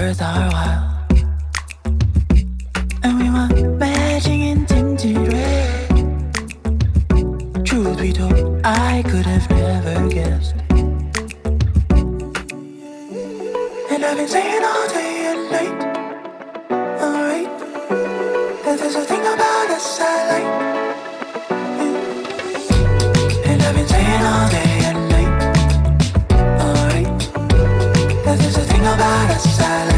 worth our while. And we were matching in tinted red. Truth be told, I could have never guessed. And I've been saying all day and night, alright, that there's a thing about us I like. And I've been saying all day and night, alright, that there's a thing about us I like.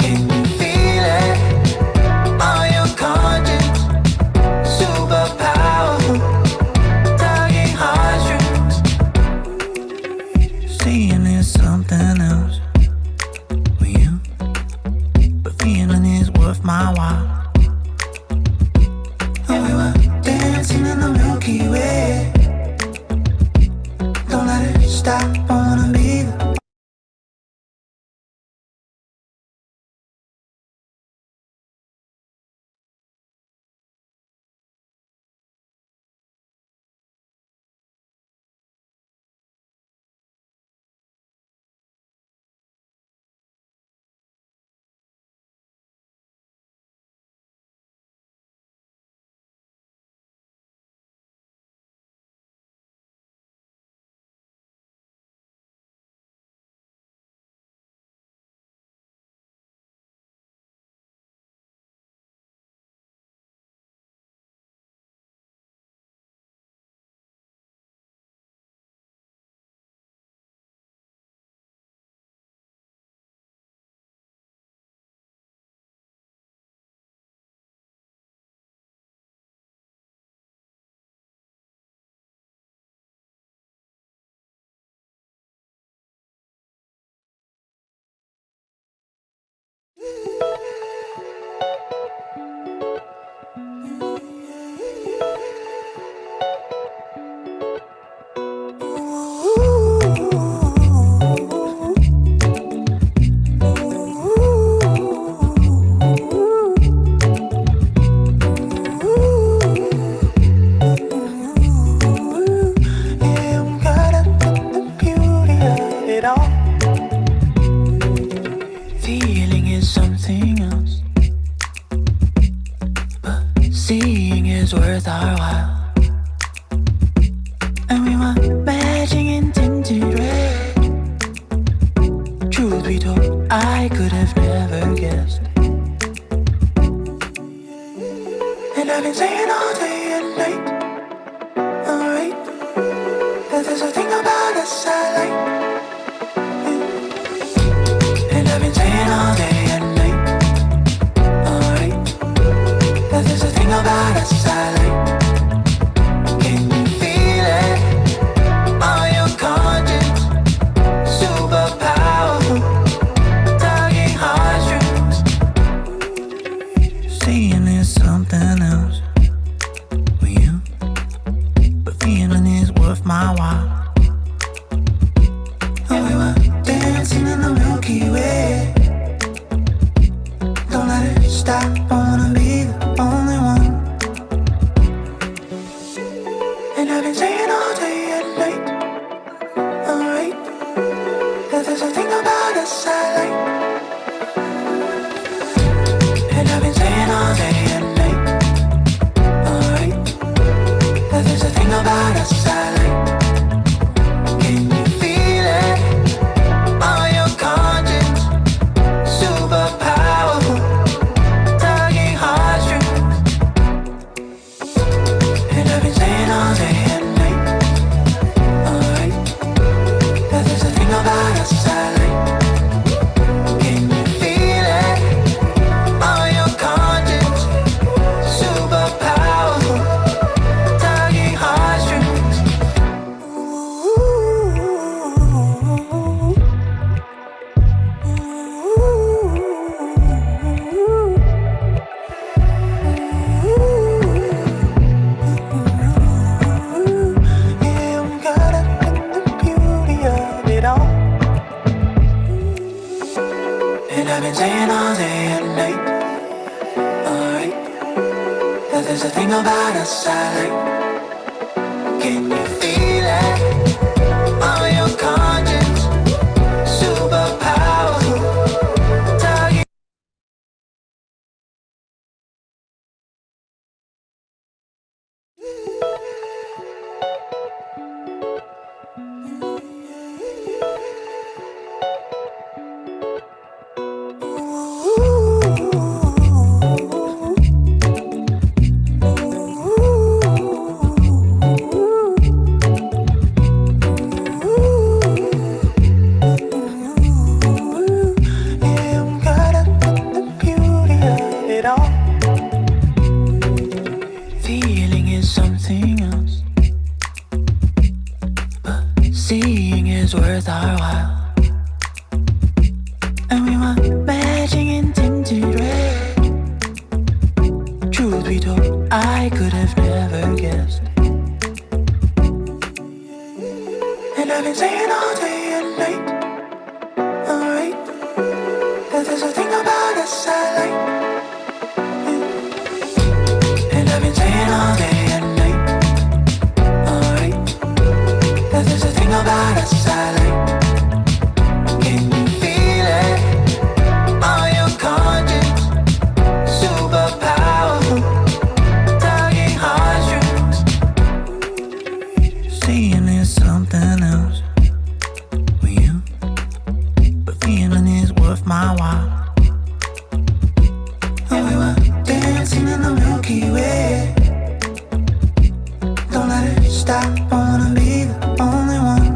Can you feel it on your conscience? Super powerful, tugging heartstrings. Seeing is something else with you, but feeling is worth my while. And we were dancing in the Milky Way. Don't let it stop, I wanna be the feeling is something else, but seeing is worth our while. And we were matching in tinted red. Truth be told, I could have never guessed. And I've been saying all day and night, alright, that there's a thing about us I like. And I've been saying all day and night, alright, that there's a thing about us I like. Can you feel it on your conscience? Super powerful, tugging heartstrings. Seeing is something else with you, but feeling is worth my while. And we were dancing in the Milky Way. Don't let it stop, I wanna be the only one. And I've been saying all day and night, alright, that there's a thing about us I like. And I've been saying all day and night, alright, that there's a thing about us I like. Can you feel it on your conscience? Super powerful, tugging heartstrings. And I've been saying all day and night, alright, that there's a thing about us I like. Can you feel it on your conscience? Super powerful, tugging heartstrings. Yeah, we got up in the beauty of it all. And I've been saying all day and night, alright, that there's a thing about us I like. Can you feel it on your conscience? Super powerful, seeing is worth our while. And we were matching in tinted red. Truth be told, I could have never guessed. And I've been saying all day and night, alright, that there's a thing about us I like. And I've been saying all day and night, alright, that there's a thing about us I like. Can you feel it on your conscience? Super powerful, tugging heartstrings. Saying there's something else with you, but feeling is worth my while. And we were dancing in the Milky Way. Don't let it stop, wanna be the only one.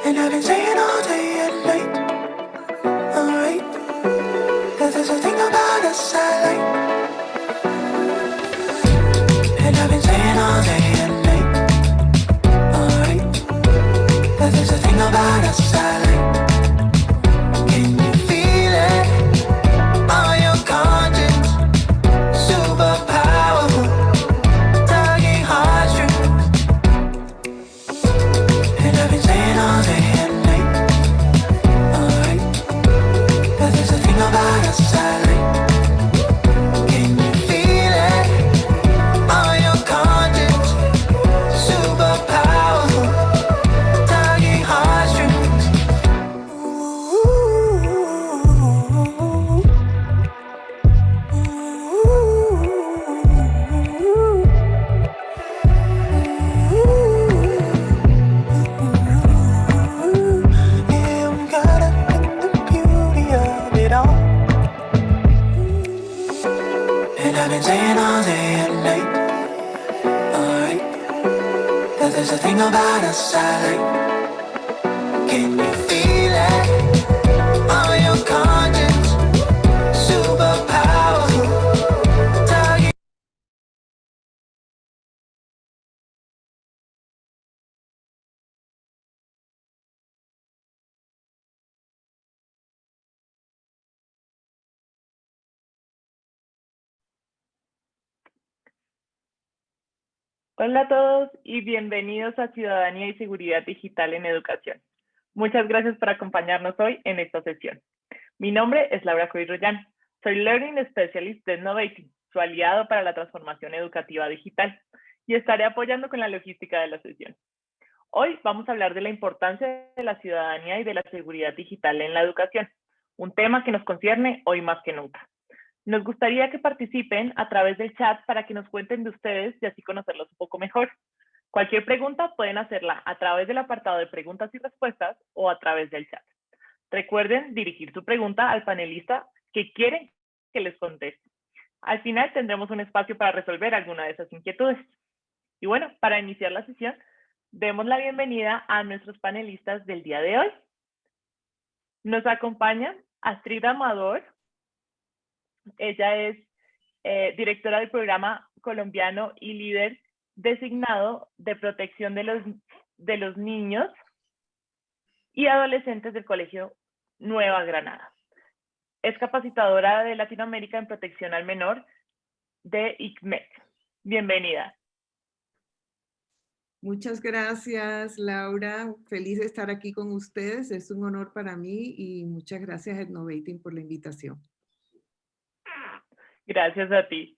And I've been saying all day and night, alright, that there's a thing about us I like. And I've been saying all day and night, alright, that there's a thing about us I like. Can you feel it on your conscience? Super powerful, tugging heartstrings. And I've been saying all day and night, alright, that there's a thing about us I like. Can you feel it on your conscience? Super powerful, tugging heartstrings. Ooh, yeah, we got up in the beauty of it all. And I've been saying all day and night, alright, that there's a thing about us I like. Can you feel it on your conscience? Super powerful, tugging. Hola a todos y bienvenidos a Ciudadanía y Seguridad Digital en Educación. Muchas gracias por acompañarnos hoy en esta sesión. Mi nombre es Laura Coirroyan. Soy Learning Specialist de Innovating, su aliado para la transformación educativa digital, y estaré apoyando con la logística de la sesión. Hoy vamos a hablar de la importancia de la ciudadanía y de la seguridad digital en la educación, un tema que nos concierne hoy más que nunca. Nos gustaría que participen a través del chat para que nos cuenten de ustedes y así conocerlos un poco mejor. Cualquier pregunta pueden hacerla a través del apartado de preguntas y respuestas o a través del chat. Recuerden dirigir su pregunta al panelista que quieren que les conteste. Al final tendremos un espacio para resolver alguna de esas inquietudes. Y bueno, para iniciar la sesión, demos la bienvenida a nuestros panelistas del día de hoy. Nos acompaña Astrid Amador. Ella es directora del programa colombiano y líder designado de protección de los niños y adolescentes del Colegio Nueva Granada. Es capacitadora de Latinoamérica en protección al menor de ICMED. Bienvenida. Muchas gracias, Laura. Feliz de estar aquí con ustedes. Es un honor para mí y muchas gracias a Innovating por la invitación. Gracias a ti.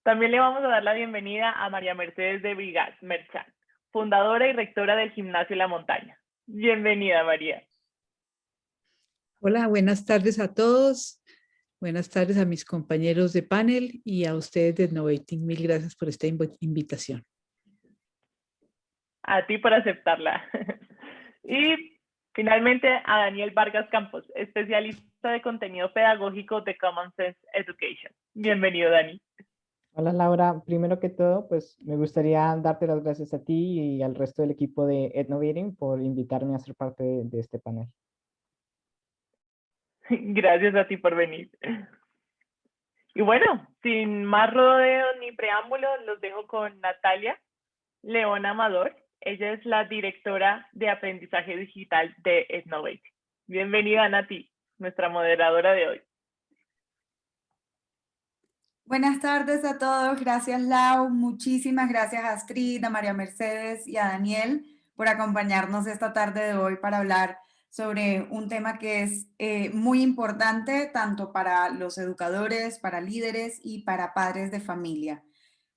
También le vamos a dar la bienvenida a María Mercedes de Brigas Merchan, fundadora y rectora del Gimnasio La Montaña. Bienvenida, María. Hola, buenas tardes a todos. Buenas tardes a mis compañeros de panel y a ustedes de Innovating. Mil gracias por esta invitación. A ti por aceptarla. Y finalmente a Daniel Vargas Campos, especialista de contenido pedagógico de Common Sense Education. Bienvenido, Dani. Hola Laura, primero que todo, pues me gustaría darte las gracias a ti y al resto del equipo de Innovating por invitarme a ser parte de este panel. Gracias a ti por venir. Y bueno, sin más rodeo ni preámbulo, los dejo con Natalia, Leona Amador. Ella es la directora de aprendizaje digital de Ednovating. Bienvenida, Nati, nuestra moderadora de hoy. Buenas tardes a todos. Gracias, Lau. Muchísimas gracias a Astrid, a María Mercedes y a Daniel por acompañarnos esta tarde de hoy para hablar sobre un tema que es muy importante tanto para los educadores, para líderes y para padres de familia.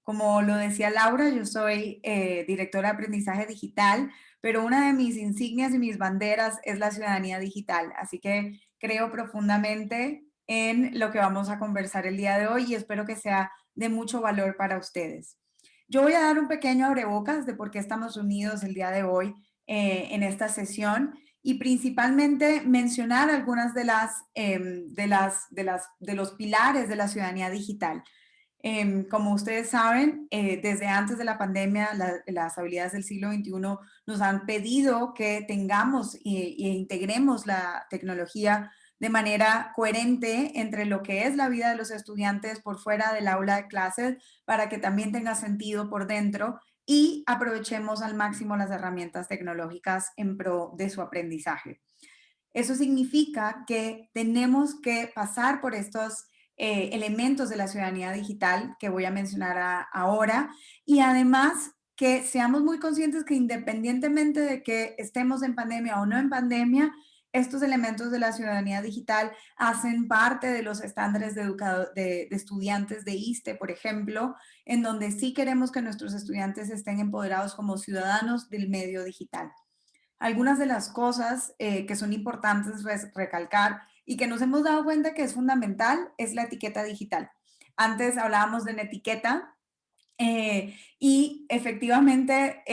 Como lo decía Laura, yo soy directora de aprendizaje digital, pero una de mis insignias y mis banderas es la ciudadanía digital. Así que creo profundamente en lo que vamos a conversar el día de hoy y espero que sea de mucho valor para ustedes. Yo voy a dar un pequeño abrebocas de por qué estamos unidos el día de hoy en esta sesión y principalmente mencionar algunas de los pilares de la ciudadanía digital. Como ustedes saben, desde antes de la pandemia, las habilidades del siglo XXI nos han pedido que tengamos e integremos la tecnología de manera coherente entre lo que es la vida de los estudiantes por fuera del aula de clases para que también tenga sentido por dentro y aprovechemos al máximo las herramientas tecnológicas en pro de su aprendizaje. Eso significa que tenemos que pasar por estos elementos de la ciudadanía digital que voy a mencionar ahora y además que seamos muy conscientes que independientemente de que estemos en pandemia o no en pandemia, estos elementos de la ciudadanía digital hacen parte de los estándares de estudiantes de ISTE, por ejemplo, en donde sí queremos que nuestros estudiantes estén empoderados como ciudadanos del medio digital. Algunas de las cosas que son importantes recalcar y que nos hemos dado cuenta que es fundamental es la etiqueta digital. Antes hablábamos de una etiqueta y efectivamente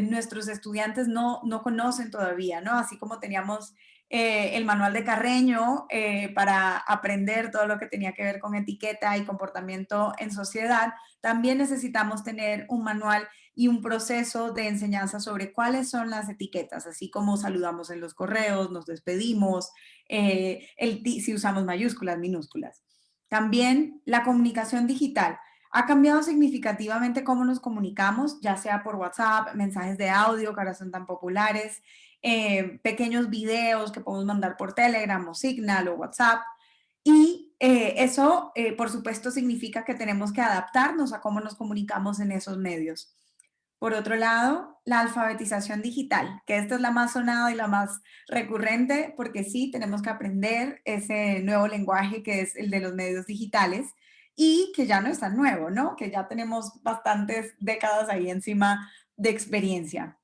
nuestros estudiantes no conocen todavía, ¿no? Así como teníamos el manual de Carreño para aprender todo lo que tenía que ver con etiqueta y comportamiento en sociedad, también necesitamos tener un manual y un proceso de enseñanza sobre cuáles son las etiquetas, así como saludamos en los correos, nos despedimos, si usamos mayúsculas, minúsculas. También la comunicación digital. Ha cambiado significativamente cómo nos comunicamos, ya sea por WhatsApp, mensajes de audio que ahora son tan populares, pequeños videos que podemos mandar por Telegram o Signal o WhatsApp. Y eso, por supuesto, significa que tenemos que adaptarnos a cómo nos comunicamos en esos medios. Por otro lado, la alfabetización digital, que esta es la más sonada y la más recurrente, porque sí, tenemos que aprender ese nuevo lenguaje que es el de los medios digitales y que ya no es tan nuevo, ¿no? Que ya tenemos bastantes décadas ahí encima de experiencia.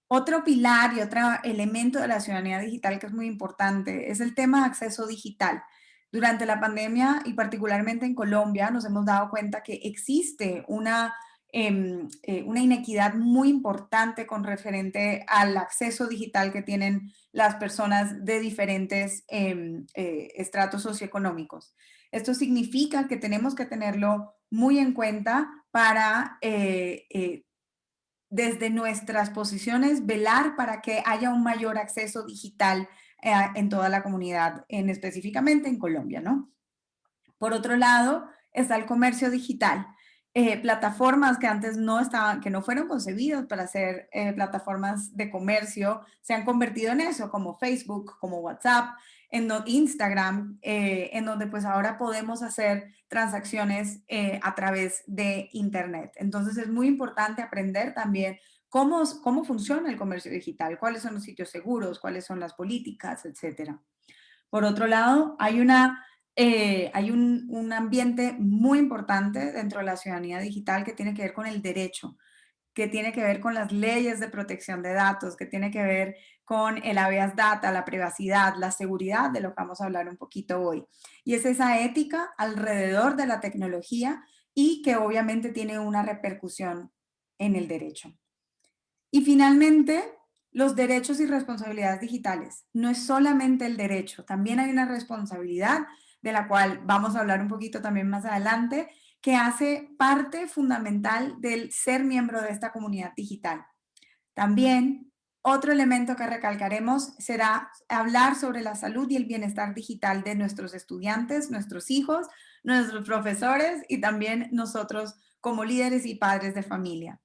Otro pilar y otro elemento de la ciudadanía digital que es muy importante es el tema de acceso digital. Durante la pandemia y particularmente en Colombia nos hemos dado cuenta que existe una inequidad muy importante con referente al acceso digital que tienen las personas de diferentes estratos socioeconómicos. Esto significa que tenemos que tenerlo muy en cuenta para desde nuestras posiciones velar para que haya un mayor acceso digital en toda la comunidad, específicamente en Colombia, ¿no? Por otro lado, está el comercio digital. Plataformas que antes no estaban, que no fueron concebidas para ser plataformas de comercio, se han convertido en eso, como Facebook, como WhatsApp, Instagram, en donde pues ahora podemos hacer transacciones a través de Internet. Entonces es muy importante aprender también cómo funciona el comercio digital, cuáles son los sitios seguros, cuáles son las políticas, etcétera. Por otro lado, hay un ambiente muy importante dentro de la ciudadanía digital que tiene que ver con el derecho, que tiene que ver con las leyes de protección de datos, que tiene que ver con el habeas data, la privacidad, la seguridad, de lo que vamos a hablar un poquito hoy. Y es esa ética alrededor de la tecnología y que obviamente tiene una repercusión en el derecho. Y finalmente, los derechos y responsabilidades digitales. No es solamente el derecho, también hay una responsabilidad de la cual vamos a hablar un poquito también más adelante, que hace parte fundamental del ser miembro de esta comunidad digital. También otro elemento que recalcaremos será hablar sobre la salud y el bienestar digital de nuestros estudiantes, nuestros hijos, nuestros profesores y también nosotros como líderes y padres de familia.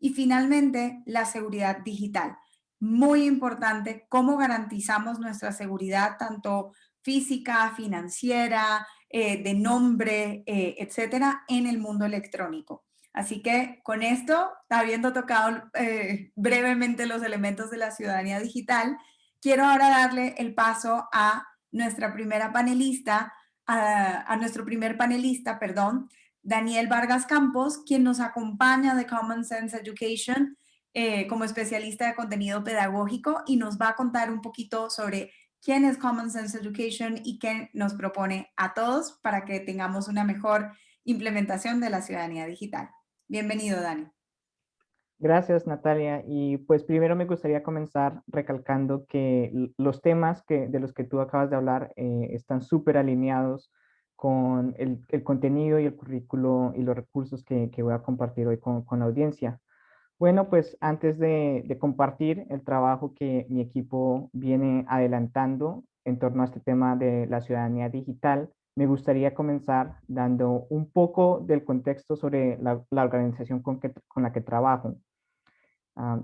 Y finalmente, la seguridad digital. Muy importante, cómo garantizamos nuestra seguridad, tanto física, financiera, de nombre, etcétera, en el mundo electrónico. Así que con esto, habiendo tocado brevemente los elementos de la ciudadanía digital, quiero ahora darle el paso a nuestra primera panelista, a nuestro primer panelista, perdón, Daniel Vargas Campos, quien nos acompaña de Common Sense Education como especialista de contenido pedagógico y nos va a contar un poquito sobre quién es Common Sense Education y qué nos propone a todos para que tengamos una mejor implementación de la ciudadanía digital. Bienvenido, Dani. Gracias, Natalia. Y pues primero me gustaría comenzar recalcando que los temas de los que tú acabas de hablar están súper alineados con el contenido y el currículo y los recursos que voy a compartir hoy con la audiencia. Bueno, pues antes de compartir el trabajo que mi equipo viene adelantando en torno a este tema de la ciudadanía digital, me gustaría comenzar dando un poco del contexto sobre la organización con la que trabajo.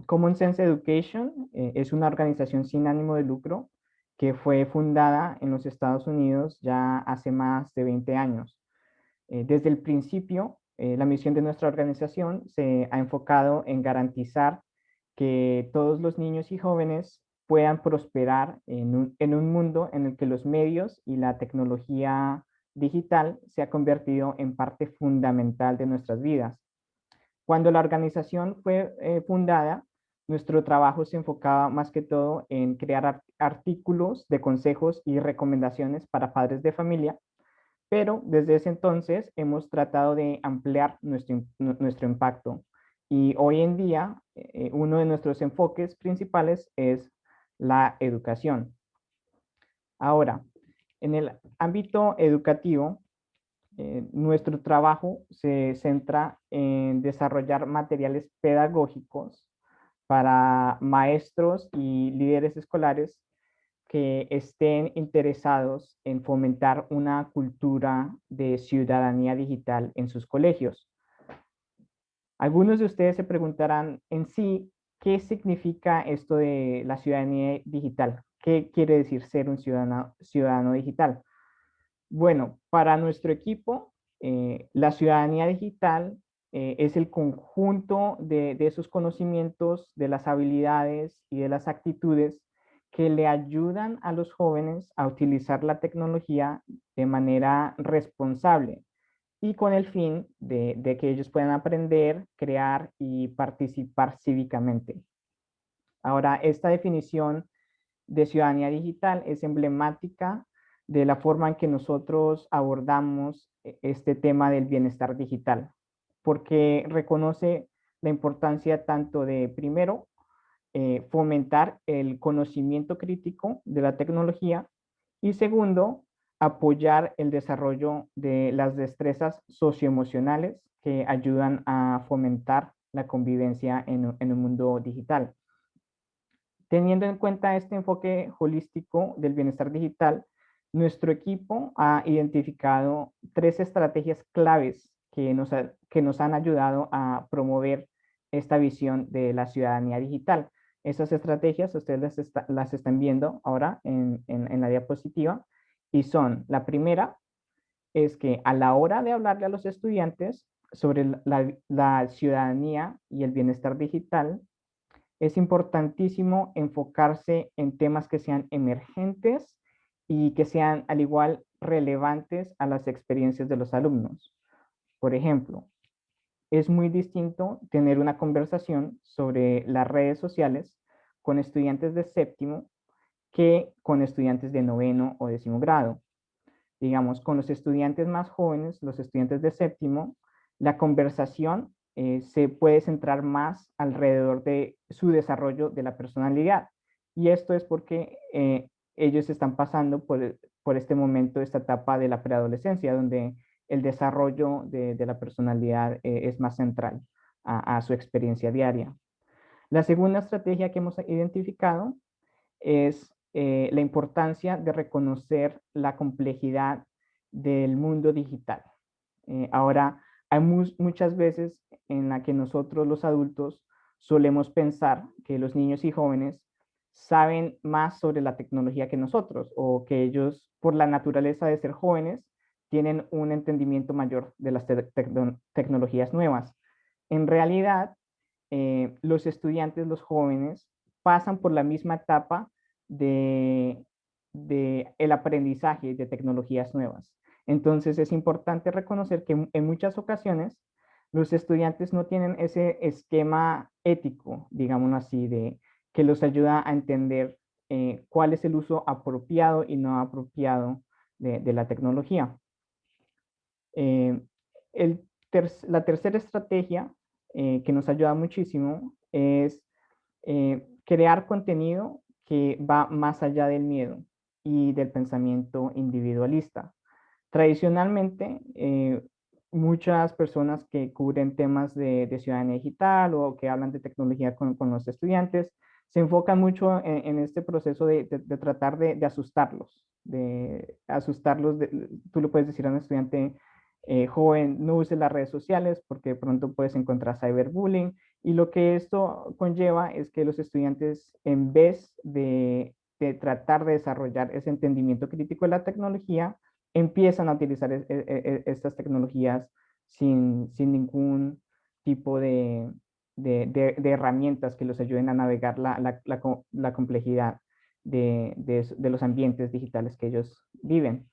Common Sense Education es una organización sin ánimo de lucro que fue fundada en los Estados Unidos ya hace más de 20 años. Desde el principio, la misión de nuestra organización se ha enfocado en garantizar que todos los niños y jóvenes puedan prosperar en un mundo en el que los medios y la tecnología digital se ha convertido en parte fundamental de nuestras vidas. Cuando la organización fue fundada, nuestro trabajo se enfocaba más que todo en crear artículos de consejos y recomendaciones para padres de familia, pero desde ese entonces hemos tratado de ampliar nuestro impacto. Y hoy en día, uno de nuestros enfoques principales es la educación. Ahora, en el ámbito educativo, nuestro trabajo se centra en desarrollar materiales pedagógicos para maestros y líderes escolares que estén interesados en fomentar una cultura de ciudadanía digital en sus colegios. Algunos de ustedes se preguntarán en sí, ¿qué significa esto de la ciudadanía digital? ¿Qué quiere decir ser un ciudadano digital? Bueno, para nuestro equipo, la ciudadanía digital es el conjunto de esos conocimientos, de las habilidades y de las actitudes que le ayudan a los jóvenes a utilizar la tecnología de manera responsable y con el fin de que ellos puedan aprender, crear y participar cívicamente. Ahora, esta definición de ciudadanía digital es emblemática de la forma en que nosotros abordamos este tema del bienestar digital, porque reconoce la importancia tanto de, primero, fomentar el conocimiento crítico de la tecnología y segundo, apoyar el desarrollo de las destrezas socioemocionales que ayudan a fomentar la convivencia en un mundo digital. Teniendo en cuenta este enfoque holístico del bienestar digital, nuestro equipo ha identificado 3 estrategias claves que nos han ayudado a promover esta visión de la ciudadanía digital. Esas estrategias ustedes las están viendo ahora en la diapositiva y son, la primera es que a la hora de hablarle a los estudiantes sobre la ciudadanía y el bienestar digital, es importantísimo enfocarse en temas que sean emergentes y que sean al igual relevantes a las experiencias de los alumnos. Por ejemplo, es muy distinto tener una conversación sobre las redes sociales con estudiantes de séptimo que con estudiantes de noveno o décimo grado. Digamos, con los estudiantes más jóvenes, los estudiantes de séptimo, la conversación se puede centrar más alrededor de su desarrollo de la personalidad. Y esto es porque ellos están pasando por este momento, esta etapa de la preadolescencia, donde el desarrollo de la personalidad es más central a su experiencia diaria. La segunda estrategia que hemos identificado es la importancia de reconocer la complejidad del mundo digital. Ahora, Hay muchas veces en la que nosotros los adultos solemos pensar que los niños y jóvenes saben más sobre la tecnología que nosotros, o que ellos, por la naturaleza de ser jóvenes, tienen un entendimiento mayor de las tecnologías nuevas. En realidad, los estudiantes, los jóvenes, pasan por la misma etapa de el aprendizaje de tecnologías nuevas. Entonces es importante reconocer que en muchas ocasiones los estudiantes no tienen ese esquema ético, digámoslo así, que los ayuda a entender cuál es el uso apropiado y no apropiado de la tecnología. Eh, la tercera estrategia que nos ayuda muchísimo es crear contenido que va más allá del miedo y del pensamiento individualista. Tradicionalmente, muchas personas que cubren temas de ciudadanía digital o que hablan de tecnología con los estudiantes se enfocan mucho en este proceso de tratar de asustarlos, tú le puedes decir a un estudiante joven, no use las redes sociales porque de pronto puedes encontrar cyberbullying, y lo que esto conlleva es que los estudiantes, en vez de tratar de desarrollar ese entendimiento crítico de la tecnología, empiezan a utilizar estas tecnologías sin ningún tipo de herramientas que los ayuden a navegar la complejidad de los ambientes digitales que ellos viven.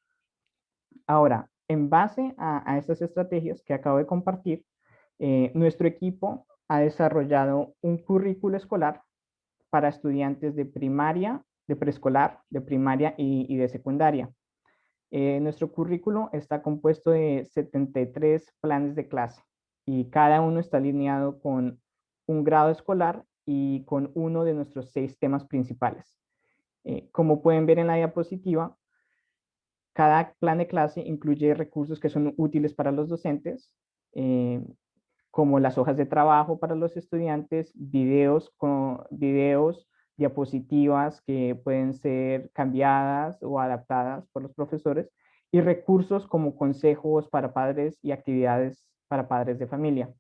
Ahora, en base a estas estrategias que acabo de compartir, nuestro equipo ha desarrollado un currículo escolar para estudiantes de primaria, de preescolar, de primaria y de secundaria. Nuestro currículo está compuesto de 73 planes de clase y cada uno está alineado con un grado escolar y con uno de nuestros 6 temas principales. Como pueden ver en la diapositiva, cada plan de clase incluye recursos que son útiles para los docentes, como las hojas de trabajo para los estudiantes, videos, diapositivas que pueden ser cambiadas o adaptadas por los profesores, y recursos como consejos para padres y actividades para padres de familia.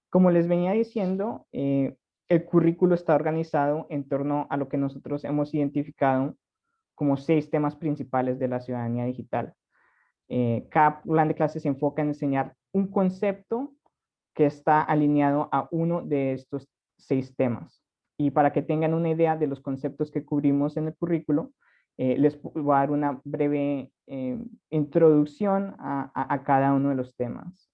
Como les venía diciendo, el currículo está organizado en torno a lo que nosotros hemos identificado como 6 temas principales de la ciudadanía digital. Cada plan de clase se enfoca en enseñar un concepto que está alineado a uno de estos 6 temas. Y para que tengan una idea de los conceptos que cubrimos en el currículo, les voy a dar una breve introducción a cada uno de los temas.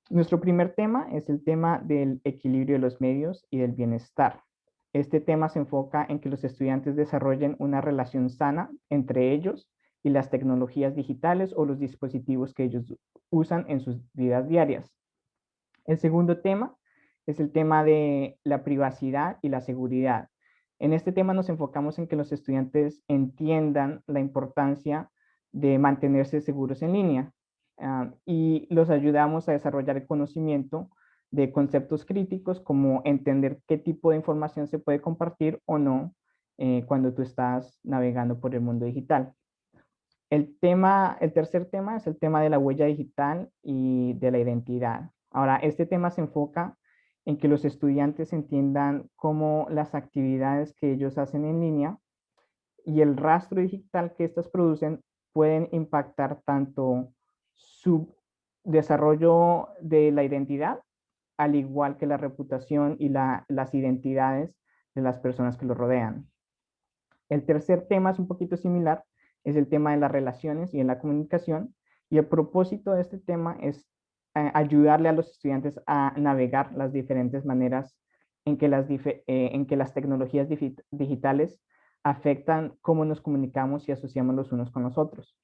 Nuestro primer tema es el tema del equilibrio de los medios y del bienestar. Este tema se enfoca en que los estudiantes desarrollen una relación sana entre ellos y las tecnologías digitales o los dispositivos que ellos usan en sus vidas diarias. El segundo tema es el tema de la privacidad y la seguridad. En este tema nos enfocamos en que los estudiantes entiendan la importancia de mantenerse seguros en línea, y los ayudamos a desarrollar el conocimiento de conceptos críticos, como entender qué tipo de información se puede compartir o no cuando tú estás navegando por el mundo digital. El tercer tema es el tema de la huella digital y de la identidad. Ahora, este tema se enfoca en que los estudiantes entiendan cómo las actividades que ellos hacen en línea y el rastro digital que estas producen pueden impactar tanto su desarrollo de la identidad, al igual que la reputación y las identidades de las personas que lo rodean. El tercer tema es un poquito similar, es el tema de las relaciones y en la comunicación, y el propósito de este tema es ayudarle a los estudiantes a navegar las diferentes maneras en que las tecnologías digitales afectan cómo nos comunicamos y asociamos los unos con los otros.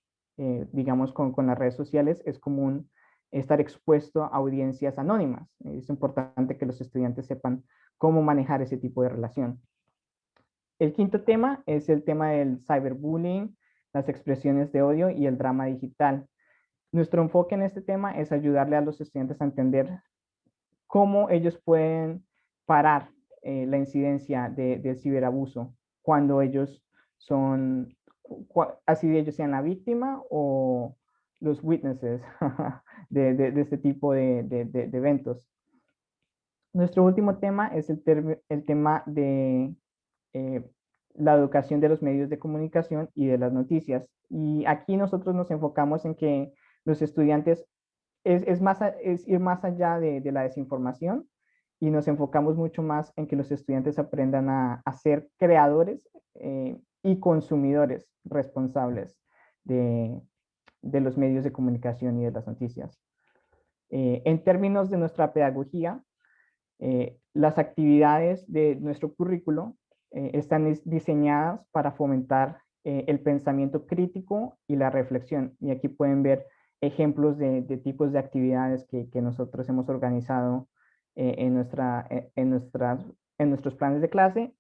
Digamos, con las redes sociales es común estar expuesto a audiencias anónimas. Es importante que los estudiantes sepan cómo manejar ese tipo de relación. El quinto tema es el tema del cyberbullying, las expresiones de odio y el drama digital. Nuestro enfoque en este tema es ayudarle a los estudiantes a entender cómo ellos pueden parar la incidencia del ciberabuso cuando ellos así de ellos sean la víctima o los witnesses de este tipo de eventos. Nuestro último tema es el tema de la educación de los medios de comunicación y de las noticias. Y aquí nosotros nos enfocamos en que los estudiantes es ir más allá de la desinformación, y nos enfocamos mucho más en que los estudiantes aprendan a ser creadores y consumidores responsables de los medios de comunicación y de las noticias. En términos de nuestra pedagogía, las actividades de nuestro currículo están diseñadas para fomentar el pensamiento crítico y la reflexión. Y aquí pueden ver ejemplos de tipos de actividades que nosotros hemos organizado en nuestros planes de clase.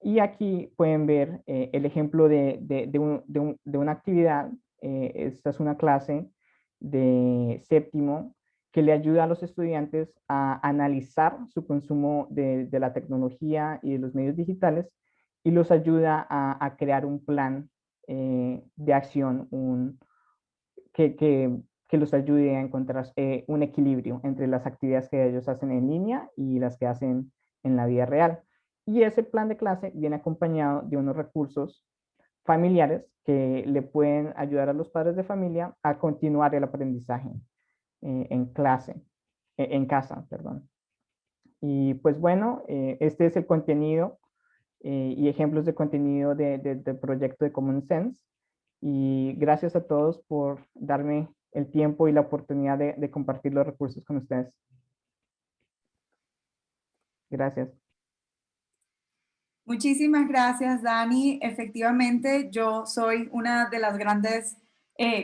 Y aquí pueden ver el ejemplo de una actividad. Esta es una clase de séptimo que le ayuda a los estudiantes a analizar su consumo de la tecnología y de los medios digitales, y los ayuda a crear un plan de acción que los ayude a encontrar un equilibrio entre las actividades que ellos hacen en línea y las que hacen en la vida real. Y ese plan de clase viene acompañado de unos recursos familiares que le pueden ayudar a los padres de familia a continuar el aprendizaje en casa, perdón. Y pues bueno, este es el contenido y ejemplos de contenido del proyecto de Common Sense. Y gracias a todos por darme el tiempo y la oportunidad de compartir los recursos con ustedes. Gracias. Muchísimas gracias, Dani. Efectivamente, yo soy una de las grandes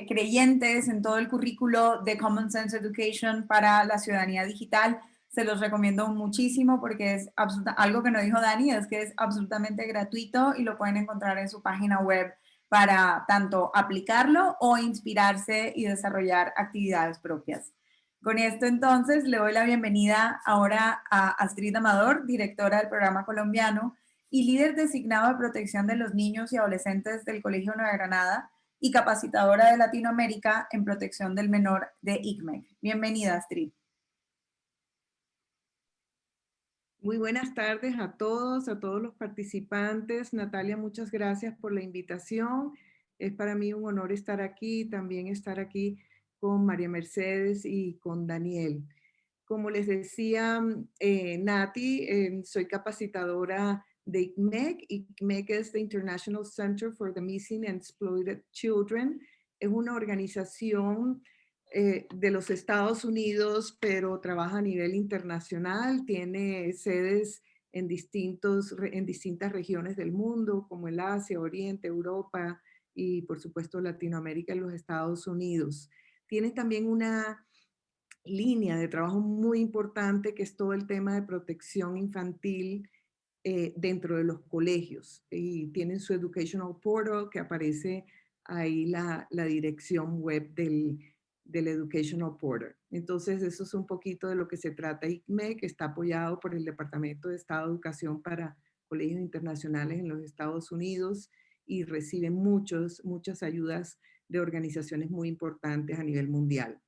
creyentes en todo el currículo de Common Sense Education para la ciudadanía digital. Se los recomiendo muchísimo porque es algo que no dijo Dani, es que es absolutamente gratuito y lo pueden encontrar en su página web para tanto aplicarlo o inspirarse y desarrollar actividades propias. Con esto entonces le doy la bienvenida ahora a Astrid Amador, directora del programa colombiano y líder designado de protección de los niños y adolescentes del Colegio Nueva Granada y capacitadora de Latinoamérica en protección del menor de ICMEC. Bienvenida, Astrid. Muy buenas tardes a todos los participantes. Natalia, muchas gracias por la invitación. Es para mí un honor estar aquí, también estar aquí con María Mercedes y con Daniel. Como les decía Nati, soy capacitadora de ICMEC. ICMEC es the International Center for the Missing and Exploited Children. Es una organización de los Estados Unidos, pero trabaja a nivel internacional. Tiene sedes en distintas regiones del mundo, como el Asia, Oriente, Europa y, por supuesto, Latinoamérica y los Estados Unidos. Tiene también una línea de trabajo muy importante que es todo el tema de protección infantil dentro de los colegios, y tienen su Educational Portal que aparece ahí la dirección web del Educational Portal. Entonces eso es un poquito de lo que se trata ICMEC, que está apoyado por el Departamento de Estado de Educación para Colegios Internacionales en los Estados Unidos y recibe muchas ayudas de organizaciones muy importantes a nivel mundial.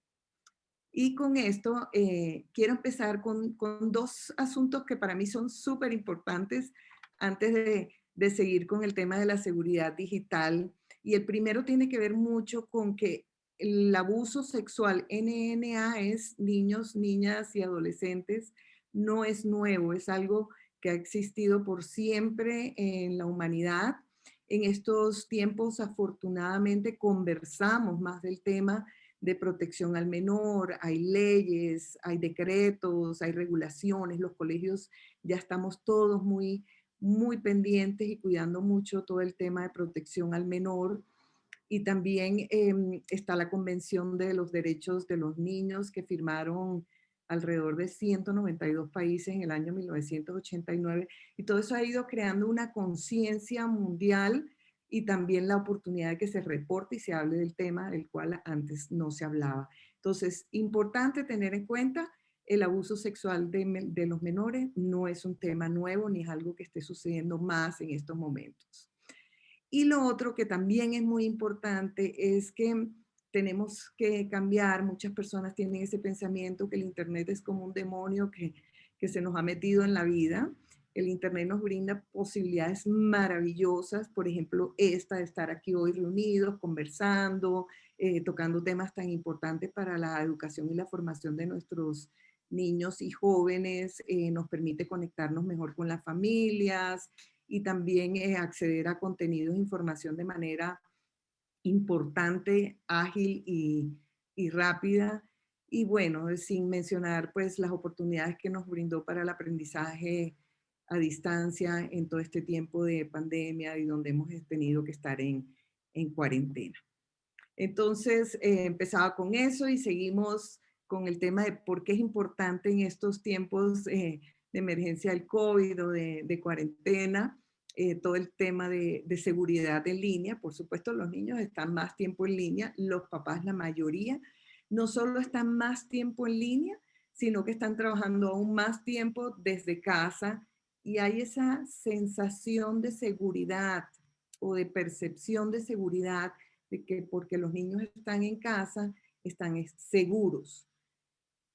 Y con esto quiero empezar con dos asuntos que para mí son súper importantes antes de seguir con el tema de la seguridad digital. Y el primero tiene que ver mucho con que el abuso sexual, NNA, es niños, niñas y adolescentes, no es nuevo, es algo que ha existido por siempre en la humanidad. En estos tiempos, afortunadamente, conversamos más del tema de protección al menor, hay leyes, hay decretos, hay regulaciones, los colegios ya estamos todos muy pendientes y cuidando mucho todo el tema de protección al menor. Y también está la Convención de los Derechos de los Niños que firmaron alrededor de 192 países en el año 1989, y todo eso ha ido creando una conciencia mundial y también la oportunidad de que se reporte y se hable del tema del cual antes no se hablaba. Entonces, importante tener en cuenta, el abuso sexual de los menores no es un tema nuevo ni es algo que esté sucediendo más en estos momentos. Y lo otro que también es muy importante es que tenemos que cambiar. Muchas personas tienen ese pensamiento que el Internet es como un demonio que se nos ha metido en la vida. El Internet nos brinda posibilidades maravillosas, por ejemplo, esta de estar aquí hoy reunidos, conversando, tocando temas tan importantes para la educación y la formación de nuestros niños y jóvenes, nos permite conectarnos mejor con las familias y también acceder a contenidos e información de manera importante, ágil y rápida. Y bueno, sin mencionar pues las oportunidades que nos brindó para el aprendizaje a distancia en todo este tiempo de pandemia y donde hemos tenido que estar en cuarentena. Entonces, empezaba con eso y seguimos con el tema de por qué es importante en estos tiempos de emergencia del COVID o de cuarentena, todo el tema de seguridad en línea. Por supuesto, los niños están más tiempo en línea, los papás, la mayoría, no solo están más tiempo en línea, sino que están trabajando aún más tiempo desde casa y hay esa sensación de seguridad o de percepción de seguridad de que porque los niños están en casa, están seguros.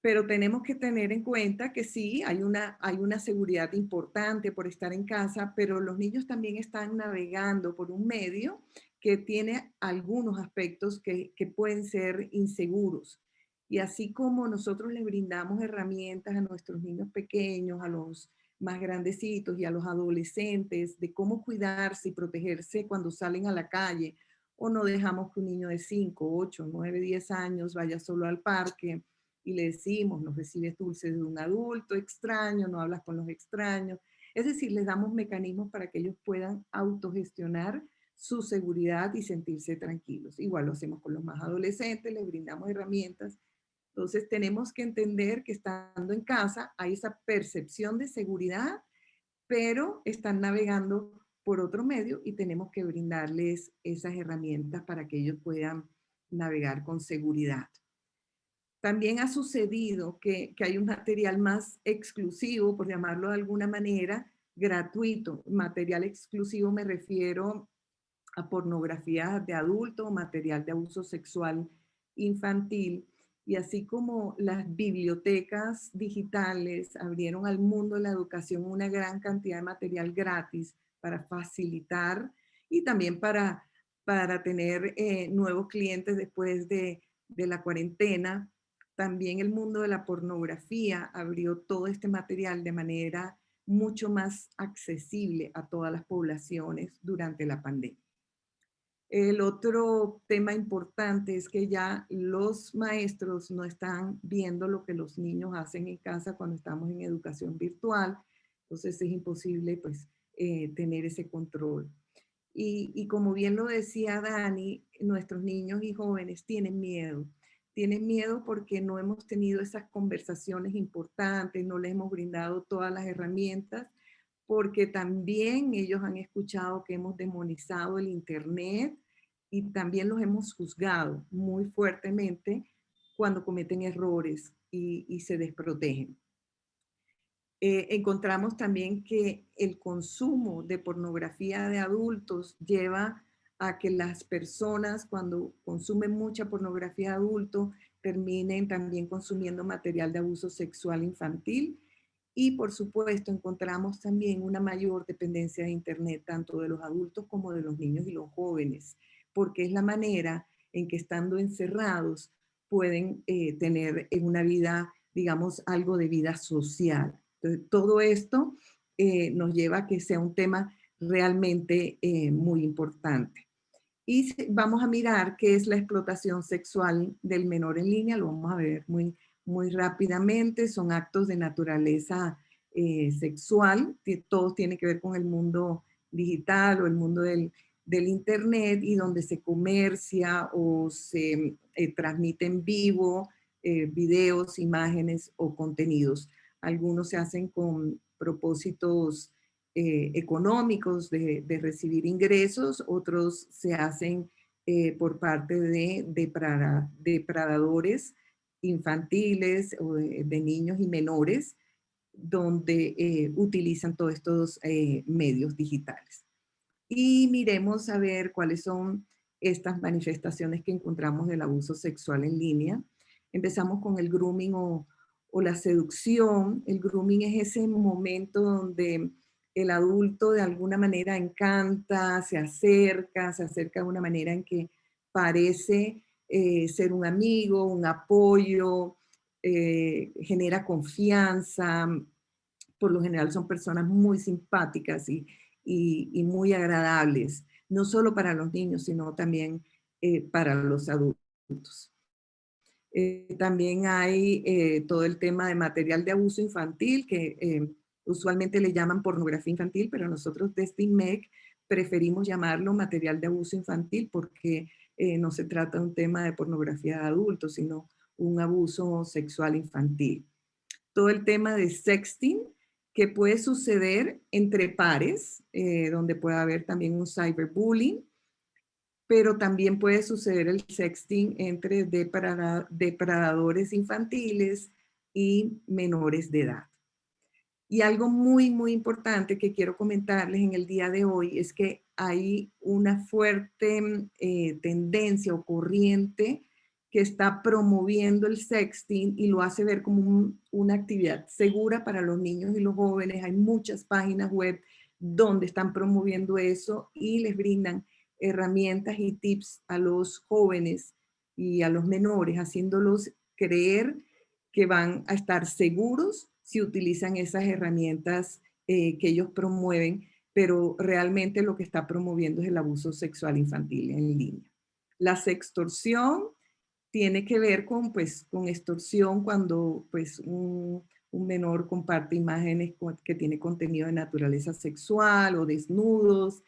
Pero tenemos que tener en cuenta que sí, hay una seguridad importante por estar en casa, pero los niños también están navegando por un medio que tiene algunos aspectos que pueden ser inseguros. Y así como nosotros les brindamos herramientas a nuestros niños pequeños, a los más grandecitos y a los adolescentes de cómo cuidarse y protegerse cuando salen a la calle, o no dejamos que un niño de 5, 8, 9, 10 años vaya solo al parque y le decimos, no recibes dulces de un adulto extraño, no hablas con los extraños. Es decir, les damos mecanismos para que ellos puedan autogestionar su seguridad y sentirse tranquilos. Igual lo hacemos con los más adolescentes, les brindamos herramientas. Entonces tenemos que entender que estando en casa hay esa percepción de seguridad, pero están navegando por otro medio y tenemos que brindarles esas herramientas para que ellos puedan navegar con seguridad. También ha sucedido que hay un material más exclusivo, por llamarlo de alguna manera, gratuito. Material exclusivo me refiero a pornografía de adulto, material de abuso sexual infantil. Y así como las bibliotecas digitales abrieron al mundo de la educación una gran cantidad de material gratis para facilitar y también para tener nuevos clientes después de la cuarentena, también el mundo de la pornografía abrió todo este material de manera mucho más accesible a todas las poblaciones durante la pandemia. El otro tema importante es que ya los maestros no están viendo lo que los niños hacen en casa cuando estamos en educación virtual, entonces es imposible pues tener ese control. Y como bien lo decía Dani, nuestros niños y jóvenes tienen miedo porque no hemos tenido esas conversaciones importantes, no les hemos brindado todas las herramientas, porque también ellos han escuchado que hemos demonizado el Internet y también los hemos juzgado muy fuertemente cuando cometen errores y se desprotegen. Encontramos también que el consumo de pornografía de adultos lleva a que las personas cuando consumen mucha pornografía de adulto terminen también consumiendo material de abuso sexual infantil y por supuesto encontramos también una mayor dependencia de Internet tanto de los adultos como de los niños y los jóvenes porque es la manera en que estando encerrados pueden tener una vida, digamos, algo de vida social. Entonces, todo esto nos lleva a que sea un tema realmente muy importante. Y vamos a mirar qué es la explotación sexual del menor en línea, lo vamos a ver muy, muy rápidamente. Son actos de naturaleza sexual, que todo tiene que ver con el mundo digital o el mundo del Internet y donde se comercia o se transmite en vivo videos, imágenes o contenidos. Algunos se hacen con propósitos económicos de recibir ingresos, otros se hacen por parte de depredadores infantiles o de niños y menores, donde utilizan todos estos medios digitales. Y miremos a ver cuáles son estas manifestaciones que encontramos del abuso sexual en línea. Empezamos con el grooming o la seducción. El grooming es ese momento donde el adulto de alguna manera encanta, se acerca de una manera en que parece ser un amigo, un apoyo, genera confianza. Por lo general son personas muy simpáticas y muy agradables, no solo para los niños, sino también para los adultos. También hay todo el tema de material de abuso infantil, que usualmente le llaman pornografía infantil, pero nosotros desde INMEC preferimos llamarlo material de abuso infantil porque no se trata de un tema de pornografía de adultos, sino un abuso sexual infantil. Todo el tema de sexting, que puede suceder entre pares, donde puede haber también un cyberbullying, pero también puede suceder el sexting entre depredadores infantiles y menores de edad. Y algo muy, muy importante que quiero comentarles en el día de hoy es que hay una fuerte tendencia o corriente que está promoviendo el sexting y lo hace ver como una actividad segura para los niños y los jóvenes. Hay muchas páginas web donde están promoviendo eso y les brindan herramientas y tips a los jóvenes y a los menores, haciéndolos creer que van a estar seguros si utilizan esas herramientas que ellos promueven, pero realmente lo que está promoviendo es el abuso sexual infantil en línea. La sextorsión tiene que ver con, pues, con extorsión cuando pues, un menor comparte imágenes que tiene contenido de naturaleza sexual o desnudos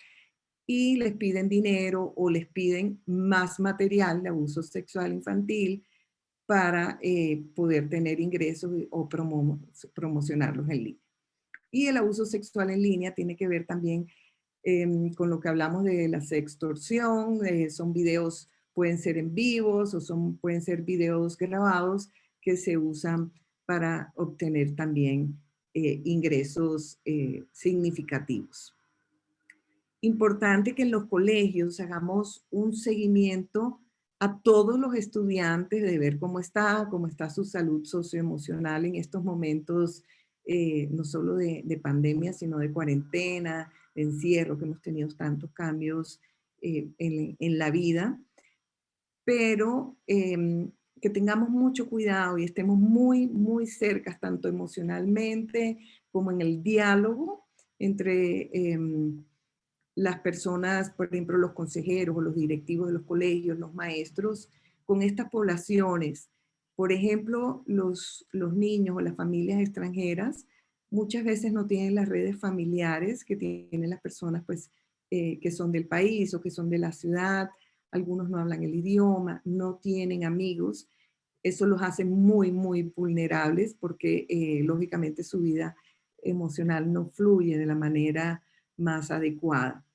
y les piden dinero o les piden más material de abuso sexual infantil para poder tener ingresos o promocionarlos en línea. Y el abuso sexual en línea tiene que ver también con lo que hablamos de la sextorsión. Son videos, pueden ser en vivos o pueden ser videos grabados que se usan para obtener también ingresos significativos. Importante que en los colegios hagamos un seguimiento a todos los estudiantes de ver cómo está su salud socioemocional en estos momentos, no solo de pandemia, sino de cuarentena, de encierro, que hemos tenido tantos cambios en la vida. Pero que tengamos mucho cuidado y estemos muy, muy cerca, tanto emocionalmente como en el diálogo entre las personas, por ejemplo, los consejeros o los directivos de los colegios, los maestros, con estas poblaciones. Por ejemplo, los niños o las familias extranjeras muchas veces no tienen las redes familiares que tienen las personas pues, que son del país o que son de la ciudad. Algunos no hablan el idioma, no tienen amigos. Eso los hace muy, muy vulnerables porque lógicamente su vida emocional no fluye de la manera más adecuada.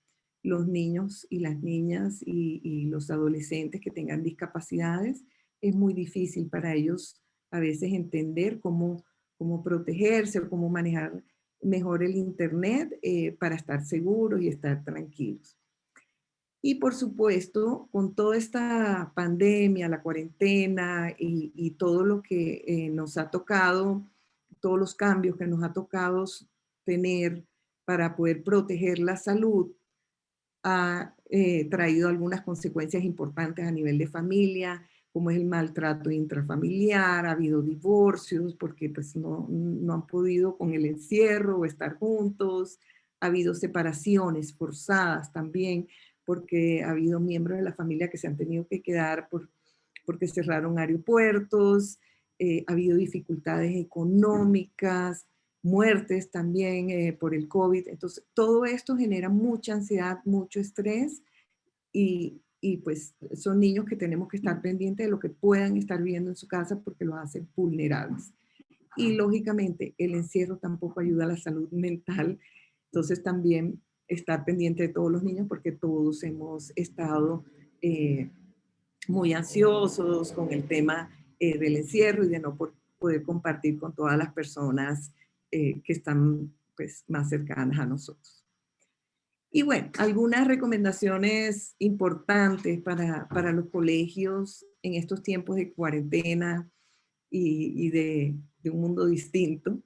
Los niños y las niñas y los adolescentes que tengan discapacidades, es muy difícil para ellos a veces entender cómo protegerse o cómo manejar mejor el internet para estar seguros y estar tranquilos. Y por supuesto, con toda esta pandemia, la cuarentena y todo lo que nos ha tocado, todos los cambios que nos ha tocado tener para poder proteger la salud, ha traído algunas consecuencias importantes a nivel de familia, como es el maltrato intrafamiliar. Ha habido divorcios porque pues, no han podido con el encierro o estar juntos. Ha habido separaciones forzadas también, porque ha habido miembros de la familia que se han tenido que quedar porque cerraron aeropuertos. Ha habido dificultades económicas, muertes también por el COVID. Entonces, todo esto genera mucha ansiedad, mucho estrés y pues son niños que tenemos que estar pendientes de lo que puedan estar viendo en su casa porque los hacen vulnerables. Y lógicamente el encierro tampoco ayuda a la salud mental. Entonces también estar pendiente de todos los niños porque todos hemos estado muy ansiosos con el tema del encierro y de no poder compartir con todas las personas que están pues, más cercanas a nosotros. Y bueno, algunas recomendaciones importantes para los colegios en estos tiempos de cuarentena y de un mundo distinto.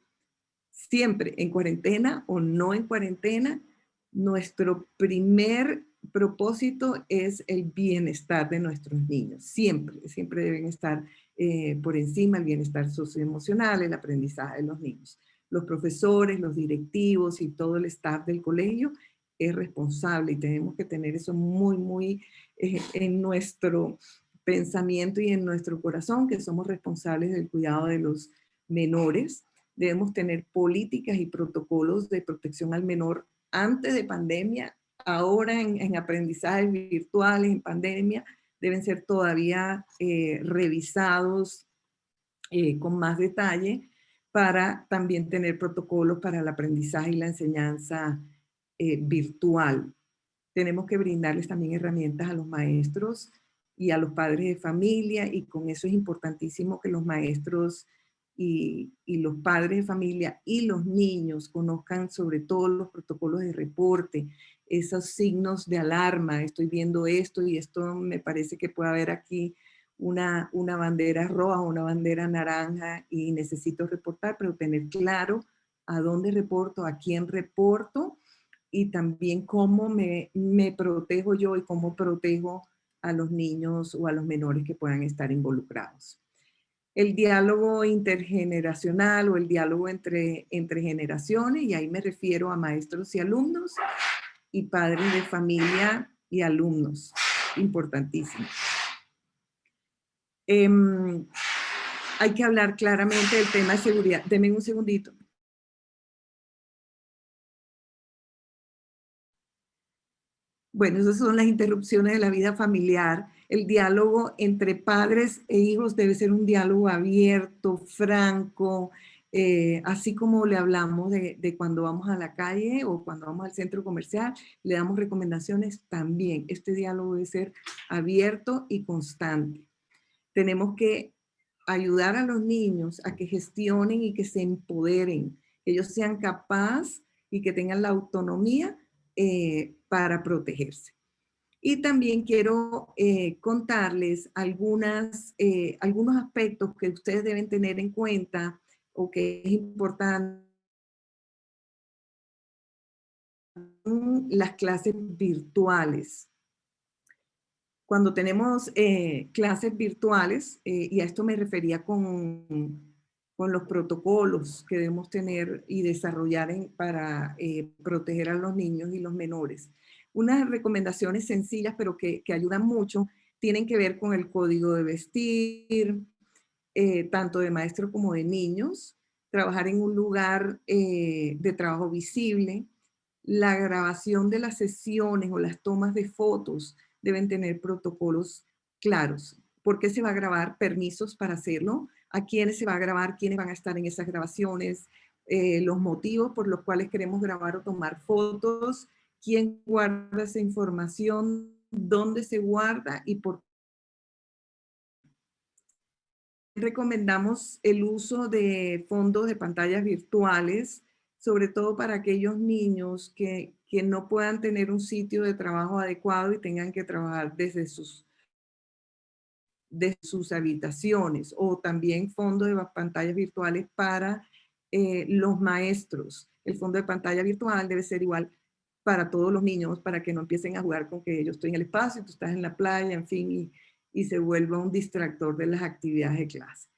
Siempre en cuarentena o no en cuarentena, nuestro primer propósito es el bienestar de nuestros niños. Siempre, siempre deben estar por encima el bienestar socioemocional, el aprendizaje de los niños. Los profesores, los directivos y todo el staff del colegio es responsable y tenemos que tener eso muy, muy en nuestro pensamiento y en nuestro corazón, que somos responsables del cuidado de los menores. Debemos tener políticas y protocolos de protección al menor antes de pandemia, ahora en aprendizajes virtuales, en pandemia, deben ser todavía revisados con más detalle para también tener protocolos para el aprendizaje y la enseñanza virtual. Tenemos que brindarles también herramientas a los maestros y a los padres de familia, y con eso es importantísimo que los maestros y los padres de familia y los niños conozcan sobre todo los protocolos de reporte, esos signos de alarma. Estoy viendo esto y esto me parece que puede haber aquí una bandera roja o una bandera naranja y necesito reportar, pero tener claro a dónde reporto, a quién reporto y también cómo me protejo yo y cómo protejo a los niños o a los menores que puedan estar involucrados. El diálogo intergeneracional o el diálogo entre generaciones, y ahí me refiero a maestros y alumnos y padres de familia y alumnos, importantísimo. Hay que hablar claramente del tema de seguridad. Denme un segundito. Bueno, esas son las interrupciones de la vida familiar. El diálogo entre padres e hijos debe ser un diálogo abierto, franco, así como le hablamos de cuando vamos a la calle o cuando vamos al centro comercial, le damos recomendaciones también. Este diálogo debe ser abierto y constante. Tenemos que ayudar a los niños a que gestionen y que se empoderen, que ellos sean capaces y que tengan la autonomía para protegerse. Y también quiero contarles algunos aspectos que ustedes deben tener en cuenta o que es importante en las clases virtuales. Cuando tenemos clases virtuales, y a esto me refería con los protocolos que debemos tener y desarrollar para proteger a los niños y los menores. Unas recomendaciones sencillas, pero que ayudan mucho, tienen que ver con el código de vestir, tanto de maestro como de niños, trabajar en un lugar de trabajo visible, la grabación de las sesiones o las tomas de fotos deben tener protocolos claros. ¿Por qué se va a grabar? Permisos para hacerlo, a quiénes se va a grabar, quiénes van a estar en esas grabaciones, los motivos por los cuales queremos grabar o tomar fotos, quién guarda esa información, dónde se guarda y por qué. Recomendamos el uso de fondos de pantallas virtuales, sobre todo para aquellos niños que no puedan tener un sitio de trabajo adecuado y tengan que trabajar desde sus habitaciones, o también fondos de pantallas virtuales para los maestros. El fondo de pantalla virtual debe ser igual para todos los niños, para que no empiecen a jugar con que yo estoy en el espacio, tú estás en la playa, en fin, y se vuelva un distractor de las actividades de clase.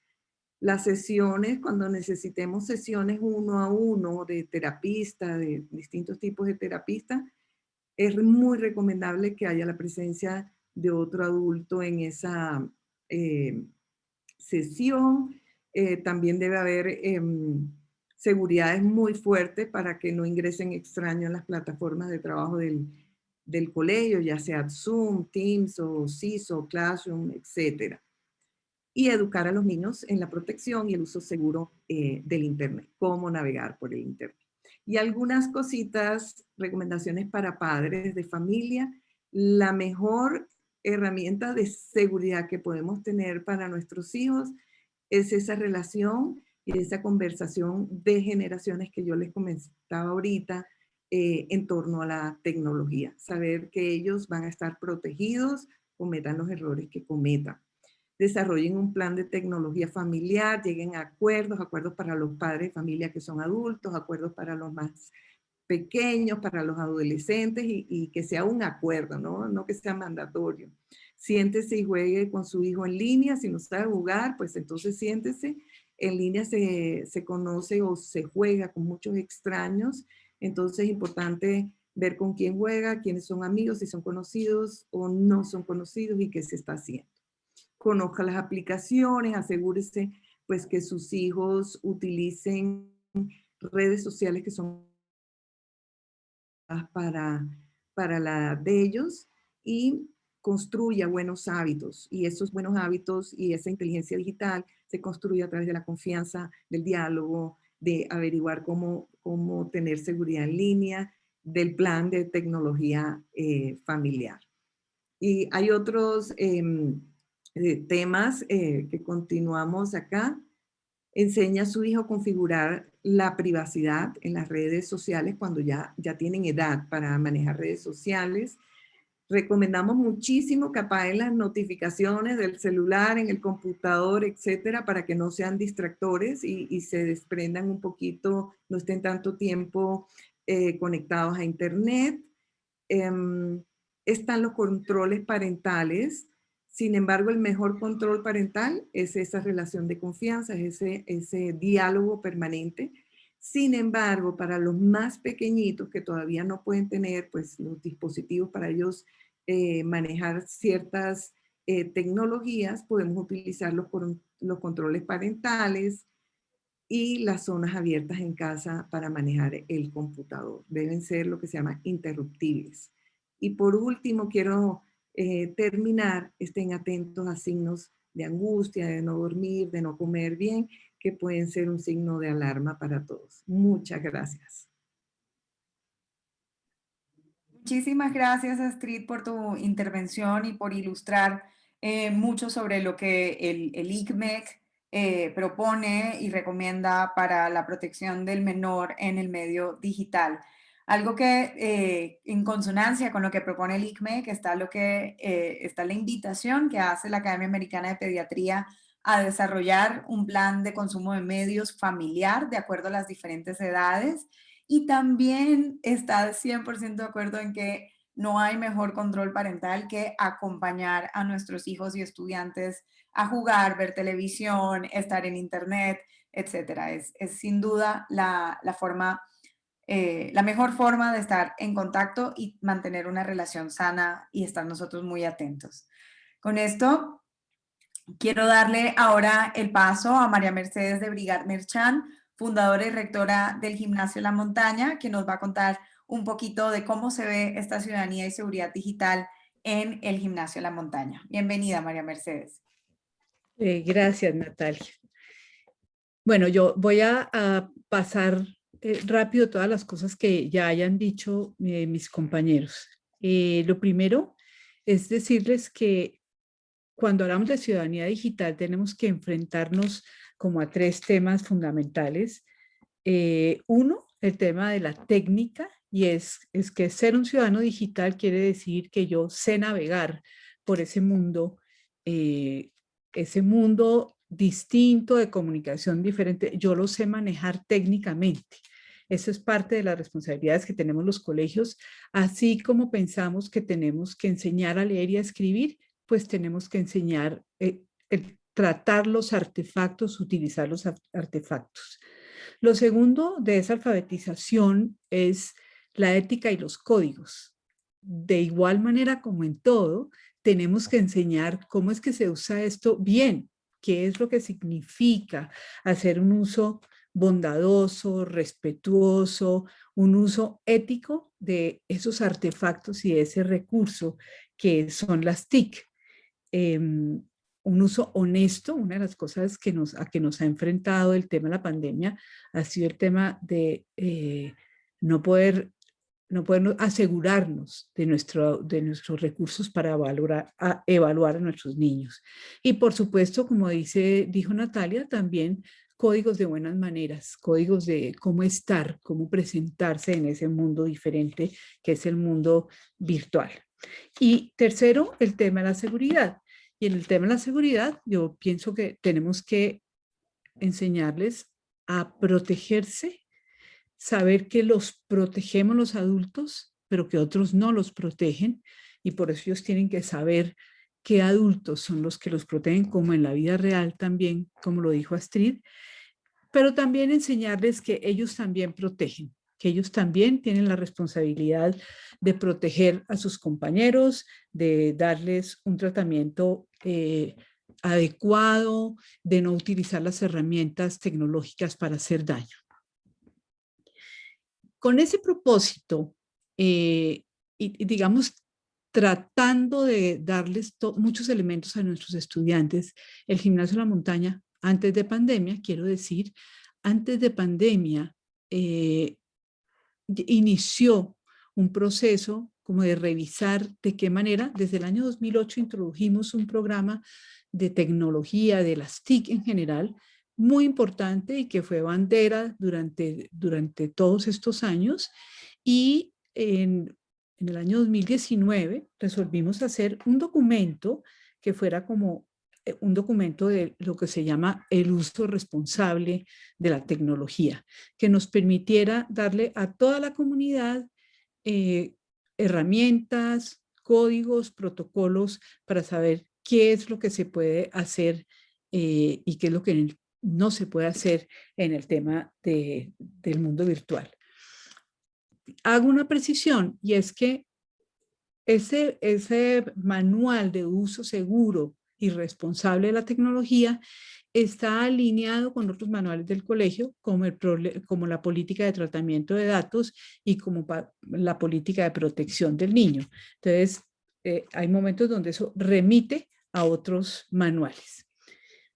Las sesiones, cuando necesitemos sesiones uno a uno de terapista, de distintos tipos de terapista, es muy recomendable que haya la presencia de otro adulto en esa sesión. También debe haber seguridades muy fuertes para que no ingresen extraños en las plataformas de trabajo del colegio, ya sea Zoom, Teams o CISO, Classroom, etc. Y educar a los niños en la protección y el uso seguro del Internet, cómo navegar por el Internet. Y algunas cositas, recomendaciones para padres de familia. La mejor herramienta de seguridad que podemos tener para nuestros hijos es esa relación y esa conversación de generaciones que yo les comentaba ahorita, en torno a la tecnología. Saber que ellos van a estar protegidos, cometan los errores que cometan. Desarrollen un plan de tecnología familiar, lleguen a acuerdos para los padres de familia que son adultos, acuerdos para los más pequeños, para los adolescentes y que sea un acuerdo, ¿no? No que sea mandatorio. Siéntese y juegue con su hijo en línea. Si no sabe jugar, pues entonces siéntese. En línea se conoce o se juega con muchos extraños. Entonces es importante ver con quién juega, quiénes son amigos, si son conocidos o no son conocidos y qué se está haciendo. Conozca las aplicaciones, asegúrese pues que sus hijos utilicen redes sociales que son para la de ellos y construya buenos hábitos. Y esos buenos hábitos y esa inteligencia digital se construye a través de la confianza, del diálogo, de averiguar cómo tener seguridad en línea, del plan de tecnología familiar. Y hay otros temas que continuamos acá. Enseña a su hijo a configurar la privacidad en las redes sociales cuando ya tienen edad para manejar redes sociales. Recomendamos muchísimo que apaguen las notificaciones del celular, en el computador, etcétera, para que no sean distractores y se desprendan un poquito, no estén tanto tiempo conectados a internet. Están los controles parentales. Sin embargo, el mejor control parental es esa relación de confianza, es ese diálogo permanente. Sin embargo, para los más pequeñitos que todavía no pueden tener pues, los dispositivos para ellos manejar ciertas tecnologías, podemos utilizar los controles parentales y las zonas abiertas en casa para manejar el computador. Deben ser lo que se llama interruptibles. Y por último, quiero terminar, estén atentos a signos de angustia, de no dormir, de no comer bien, que pueden ser un signo de alarma para todos. Muchas gracias. Muchísimas gracias, Astrid, por tu intervención y por ilustrar mucho sobre lo que el ICMEC propone y recomienda para la protección del menor en el medio digital. Algo que en consonancia con lo que propone el ICMEC está la invitación que hace la Academia Americana de Pediatría a desarrollar un plan de consumo de medios familiar de acuerdo a las diferentes edades. Y también está 100% de acuerdo en que no hay mejor control parental que acompañar a nuestros hijos y estudiantes a jugar, ver televisión, estar en internet, etc. Es sin duda la mejor forma de estar en contacto y mantener una relación sana y estar nosotros muy atentos. Con esto, quiero darle ahora el paso a María Mercedes de Brigat Merchán, fundadora y rectora del Gimnasio La Montaña, que nos va a contar un poquito de cómo se ve esta ciudadanía y seguridad digital en el Gimnasio La Montaña. Bienvenida, María Mercedes. Gracias, Natalia. Bueno, yo voy a pasar rápido todas las cosas que ya hayan dicho mis compañeros. Lo primero es decirles que cuando hablamos de ciudadanía digital tenemos que enfrentarnos como a tres temas fundamentales. Uno, el tema de la técnica, y es que ser un ciudadano digital quiere decir que yo sé navegar por ese mundo distinto de comunicación diferente, yo lo sé manejar técnicamente. Eso es parte de las responsabilidades que tenemos los colegios, así como pensamos que tenemos que enseñar a leer y a escribir, pues tenemos que enseñar, tratar los artefactos, utilizar los artefactos. Lo segundo de esa alfabetización es la ética y los códigos. De igual manera como en todo, tenemos que enseñar cómo es que se usa esto bien, qué es lo que significa hacer un uso bondadoso, respetuoso, un uso ético de esos artefactos y de ese recurso que son las TIC. Un uso honesto, una de las cosas a que nos ha enfrentado el tema de la pandemia ha sido el tema de no poder asegurarnos de nuestros recursos para evaluar a nuestros niños. Y por supuesto, como dijo Natalia, también códigos de buenas maneras, códigos de cómo estar, cómo presentarse en ese mundo diferente que es el mundo virtual. Y tercero, el tema de la seguridad. Y en el tema de la seguridad, yo pienso que tenemos que enseñarles a protegerse, saber que los protegemos los adultos, pero que otros no los protegen, y por eso ellos tienen que saber qué adultos son los que los protegen, como en la vida real también, como lo dijo Astrid, pero también enseñarles que ellos también protegen, que ellos también tienen la responsabilidad de proteger a sus compañeros, de darles un tratamiento adecuado, de no utilizar las herramientas tecnológicas para hacer daño. Con ese propósito, y digamos, tratando de darles muchos elementos a nuestros estudiantes, el Gimnasio de la Montaña, antes de pandemia, quiero decir, antes de pandemia, inició un proceso como de revisar de qué manera, desde el año 2008 introdujimos un programa de tecnología de las TIC en general, muy importante y que fue bandera durante todos estos años, y en el año 2019 resolvimos hacer un documento que fuera como un documento de lo que se llama el uso responsable de la tecnología, que nos permitiera darle a toda la comunidad herramientas, códigos, protocolos para saber qué es lo que se puede hacer y qué es lo que no se puede hacer en el tema del mundo virtual. Hago una precisión, y es que ese manual de uso seguro y responsable de la tecnología está alineado con otros manuales del colegio, como la política de tratamiento de datos y como la política de protección del niño. Entonces, hay momentos donde eso remite a otros manuales.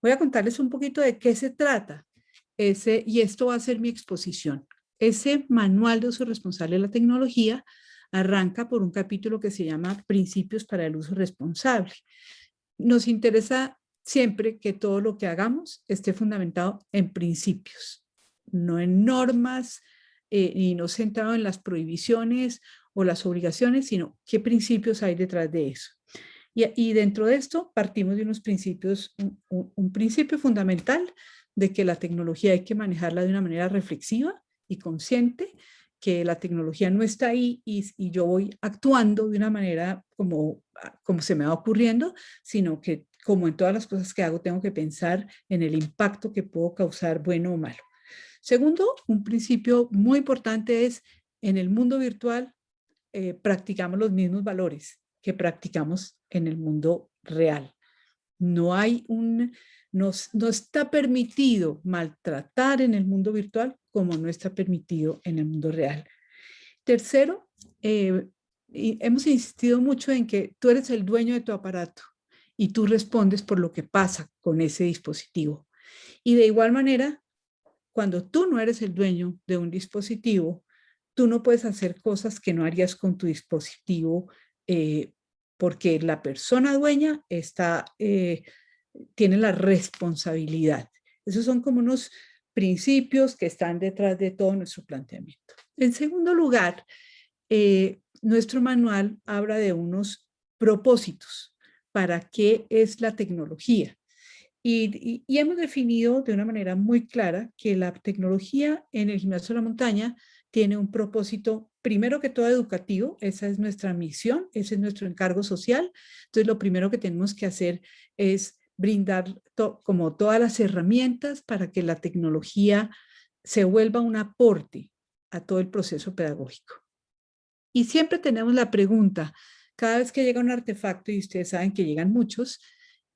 Voy a contarles un poquito de qué se trata, y esto va a ser mi exposición. Ese manual de uso responsable de la tecnología arranca por un capítulo que se llama Principios para el uso responsable. Nos interesa siempre que todo lo que hagamos esté fundamentado en principios, no en normas, y no centrado en las prohibiciones o las obligaciones, sino qué principios hay detrás de eso. Y dentro de esto partimos de unos principios, un principio fundamental de que la tecnología hay que manejarla de una manera reflexiva y consciente, que la tecnología no está ahí y yo voy actuando de una manera como se me va ocurriendo, sino que como en todas las cosas que hago tengo que pensar en el impacto que puedo causar, bueno o malo. Segundo, un principio muy importante es, en el mundo virtual practicamos los mismos valores que practicamos en el mundo real. No está permitido maltratar en el mundo virtual como no está permitido en el mundo real. Tercero, hemos insistido mucho en que tú eres el dueño de tu aparato y tú respondes por lo que pasa con ese dispositivo. Y de igual manera, cuando tú no eres el dueño de un dispositivo, tú no puedes hacer cosas que no harías con tu dispositivo, porque la persona dueña tiene la responsabilidad. Esos son como unos principios que están detrás de todo nuestro planteamiento. En segundo lugar, nuestro manual habla de unos propósitos. ¿Para qué es la tecnología? Y hemos definido de una manera muy clara que la tecnología en el Gimnasio de la Montaña tiene un propósito, primero que todo, educativo. Esa es nuestra misión, ese es nuestro encargo social. Entonces, lo primero que tenemos que hacer es brindar como todas las herramientas para que la tecnología se vuelva un aporte a todo el proceso pedagógico. Y siempre tenemos la pregunta, cada vez que llega un artefacto, y ustedes saben que llegan muchos,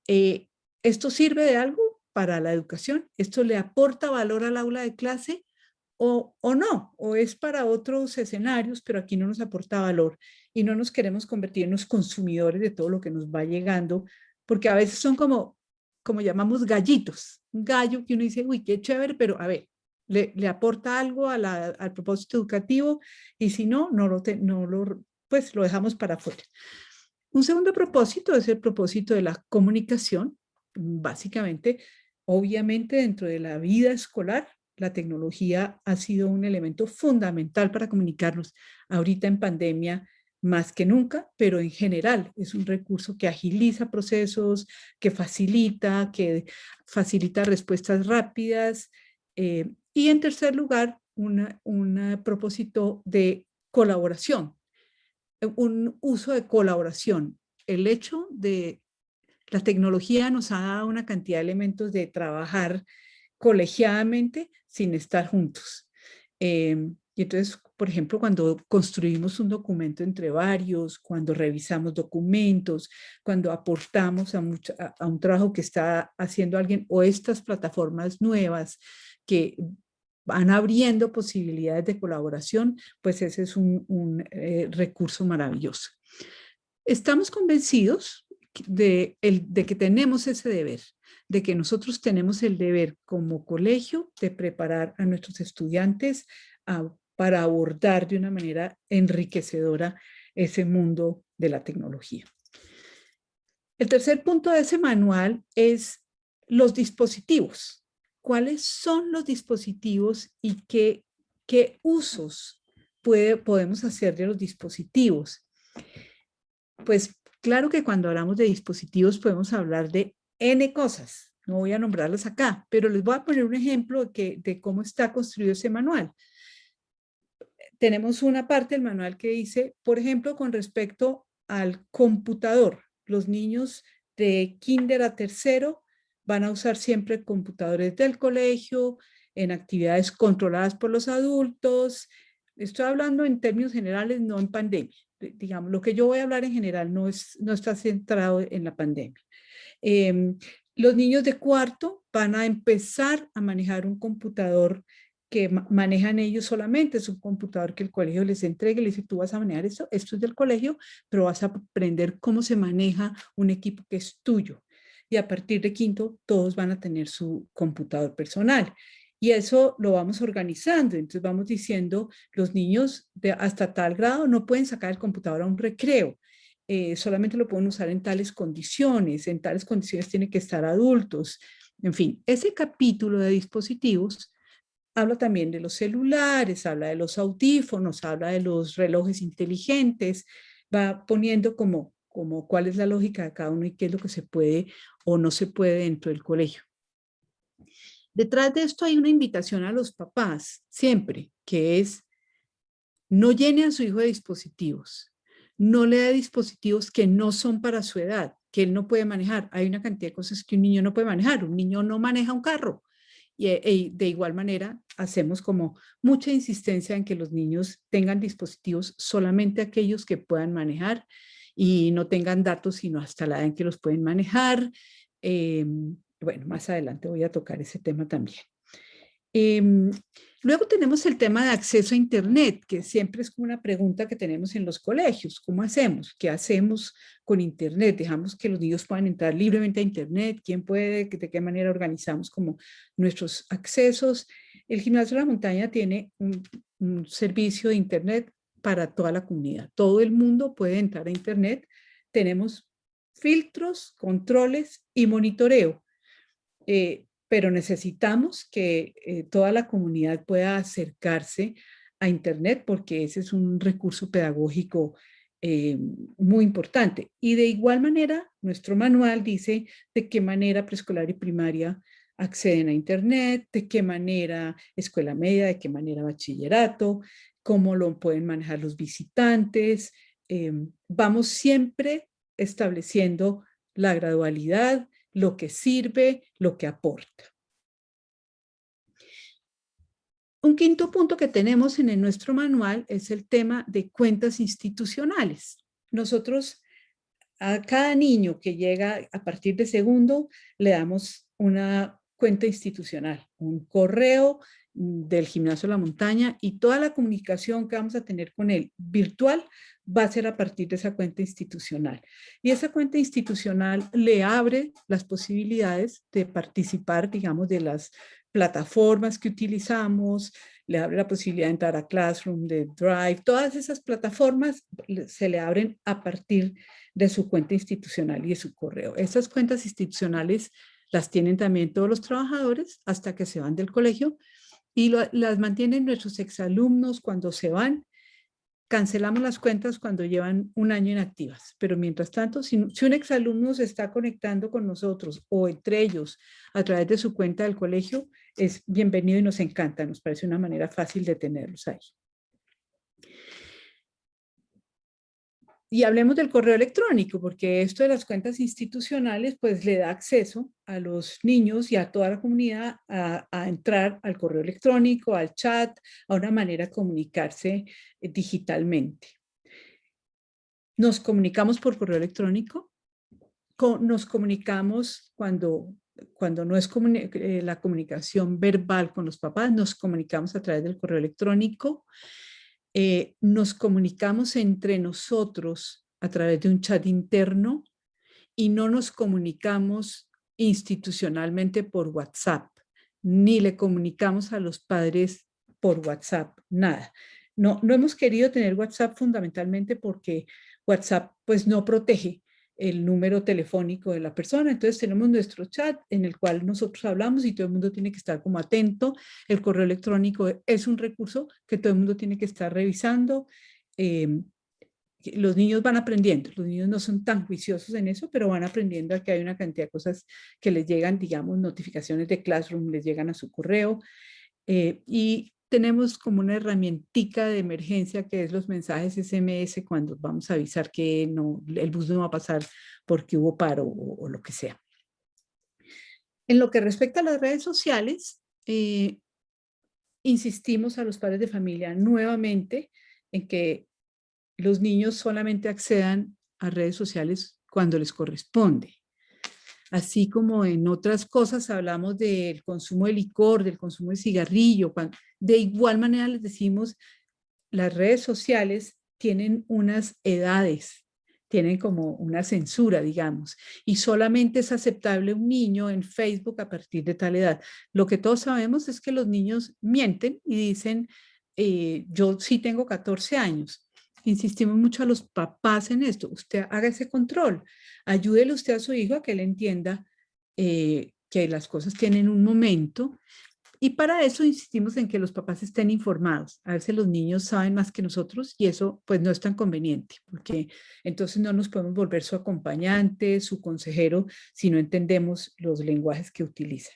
¿esto sirve de algo para la educación? ¿Esto le aporta valor al aula de clase o no? ¿O es para otros escenarios, pero aquí no nos aporta valor y no nos queremos convertir en los consumidores de todo lo que nos va llegando? Porque a veces son como llamamos gallitos, un gallo que uno dice, uy, qué chévere, pero a ver, le aporta algo al propósito educativo, y si no, pues lo dejamos para afuera. Un segundo propósito es el propósito de la comunicación. Básicamente, obviamente dentro de la vida escolar, la tecnología ha sido un elemento fundamental para comunicarnos. Ahorita en pandemia, más que nunca, pero en general es un recurso que agiliza procesos, que facilita respuestas rápidas. Y en tercer lugar, un propósito de colaboración, un uso de colaboración. El hecho de la tecnología nos ha dado una cantidad de elementos de trabajar colegiadamente sin estar juntos. Y entonces, por ejemplo, cuando construimos un documento entre varios, cuando revisamos documentos, cuando aportamos a un trabajo que está haciendo alguien, o estas plataformas nuevas que van abriendo posibilidades de colaboración, pues ese es un recurso maravilloso. Estamos convencidos de que tenemos ese deber, de que nosotros tenemos el deber como colegio de preparar a nuestros estudiantes para abordar de una manera enriquecedora ese mundo de la tecnología. El tercer punto de ese manual es los dispositivos. ¿Cuáles son los dispositivos y qué usos podemos hacer de los dispositivos? Pues claro que cuando hablamos de dispositivos podemos hablar de N cosas. No voy a nombrarlas acá, pero les voy a poner un ejemplo de cómo está construido ese manual. Tenemos una parte del manual que dice, por ejemplo, con respecto al computador. Los niños de kinder a tercero van a usar siempre computadores del colegio, en actividades controladas por los adultos. Estoy hablando en términos generales, no en pandemia. Digamos, lo que yo voy a hablar en general no está centrado en la pandemia. Los niños de cuarto van a empezar a manejar un computador que manejan ellos solamente, es un computador que el colegio les entrega y les dice, tú vas a manejar esto es del colegio, pero vas a aprender cómo se maneja un equipo que es tuyo. Y a partir de quinto, todos van a tener su computador personal. Y eso lo vamos organizando. Entonces vamos diciendo, los niños hasta tal grado no pueden sacar el computador a un recreo. Solamente lo pueden usar en tales condiciones tienen que estar adultos. En fin, ese capítulo de dispositivos habla también de los celulares, habla de los audífonos, habla de los relojes inteligentes, va poniendo como cuál es la lógica de cada uno y qué es lo que se puede o no se puede dentro del colegio. Detrás de esto hay una invitación a los papás, siempre, que es no llene a su hijo de dispositivos, no le dé dispositivos que no son para su edad, que él no puede manejar. Hay una cantidad de cosas que un niño no puede manejar, un niño no maneja un carro. Y de igual manera hacemos como mucha insistencia en que los niños tengan dispositivos solamente aquellos que puedan manejar y no tengan datos sino hasta la edad en que los pueden manejar. Bueno, más adelante voy a tocar ese tema también. Luego tenemos el tema de acceso a Internet, que siempre es como una pregunta que tenemos en los colegios. ¿Cómo hacemos? ¿Qué hacemos con Internet? ¿Dejamos que los niños puedan entrar libremente a Internet? ¿Quién puede? ¿De qué manera organizamos como nuestros accesos? El Gimnasio de la Montaña tiene un servicio de Internet para toda la comunidad. Todo el mundo puede entrar a Internet. Tenemos filtros, controles y monitoreo. Pero necesitamos que toda la comunidad pueda acercarse a Internet porque ese es un recurso pedagógico muy importante. Y de igual manera, nuestro manual dice de qué manera preescolar y primaria acceden a Internet, de qué manera escuela media, de qué manera bachillerato, cómo lo pueden manejar los visitantes. Vamos siempre estableciendo la gradualidad, lo que sirve, lo que aporta. Un quinto punto que tenemos en nuestro manual es el tema de cuentas institucionales. Nosotros a cada niño que llega a partir de segundo le damos una cuenta institucional, un correo del Gimnasio de la Montaña y toda la comunicación que vamos a tener con él virtual va a ser a partir de esa cuenta institucional. Y esa cuenta institucional le abre las posibilidades de participar, digamos, de las plataformas que utilizamos, le abre la posibilidad de entrar a Classroom, de Drive, todas esas plataformas se le abren a partir de su cuenta institucional y de su correo. Esas cuentas institucionales Las tienen también todos los trabajadores hasta que se van del colegio y las mantienen nuestros exalumnos cuando se van. Cancelamos las cuentas cuando llevan un año inactivas, pero mientras tanto, si un exalumno se está conectando con nosotros o entre ellos a través de su cuenta del colegio, es bienvenido y nos encanta, nos parece una manera fácil de tenerlos ahí. Y hablemos del correo electrónico, porque esto de las cuentas institucionales pues le da acceso a los niños y a toda la comunidad a entrar al correo electrónico, al chat, a una manera de comunicarse digitalmente. Nos comunicamos por correo electrónico, nos comunicamos cuando no es la comunicación verbal con los papás, nos comunicamos a través del correo electrónico. Nos comunicamos entre nosotros a través de un chat interno y no nos comunicamos institucionalmente por WhatsApp, ni le comunicamos a los padres por WhatsApp, nada. No hemos querido tener WhatsApp fundamentalmente porque WhatsApp pues no protege el número telefónico de la persona, entonces tenemos nuestro chat en el cual nosotros hablamos y todo el mundo tiene que estar como atento. El correo electrónico es un recurso que todo el mundo tiene que estar revisando. Los niños van aprendiendo, los niños no son tan juiciosos en eso, pero van aprendiendo a que hay una cantidad de cosas que les llegan, digamos, notificaciones de Classroom, les llegan a su correo. Y tenemos como una herramientica de emergencia que es los mensajes SMS cuando vamos a avisar que el bus no va a pasar porque hubo paro o lo que sea. En lo que respecta a las redes sociales, insistimos a los padres de familia nuevamente en que los niños solamente accedan a redes sociales cuando les corresponde. Así como en otras cosas hablamos del consumo de licor, del consumo de cigarrillo, de igual manera les decimos, las redes sociales tienen unas edades, tienen como una censura, digamos, y solamente es aceptable un niño en Facebook a partir de tal edad. Lo que todos sabemos es que los niños mienten y dicen, yo sí tengo 14 años. Insistimos mucho a los papás en esto. Usted haga ese control. Ayúdele usted a su hijo a que él entienda que las cosas tienen un momento. Y para eso insistimos en que los papás estén informados. A veces los niños saben más que nosotros y eso pues no es tan conveniente, porque entonces no nos podemos volver su acompañante, su consejero, si no entendemos los lenguajes que utilizan.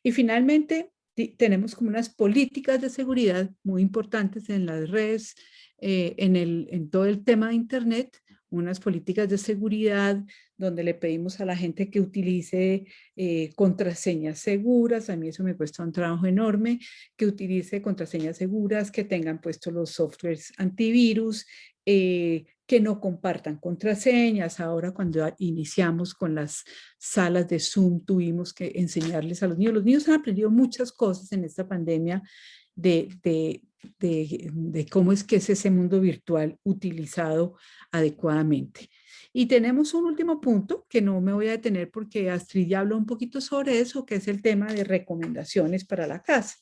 Y finalmente tenemos como unas políticas de seguridad muy importantes en las redes, en todo el tema de Internet, unas políticas de seguridad donde le pedimos a la gente que utilice contraseñas seguras. A mí eso me cuesta un trabajo enorme, que utilice contraseñas seguras, que tengan puestos los softwares antivirus, que no compartan contraseñas. Ahora cuando iniciamos con las salas de Zoom tuvimos que enseñarles a los niños. Los niños han aprendido muchas cosas en esta pandemia de cómo es que es ese mundo virtual utilizado adecuadamente. Y tenemos un último punto que no me voy a detener porque Astrid ya habló un poquito sobre eso, que es el tema de recomendaciones para la casa.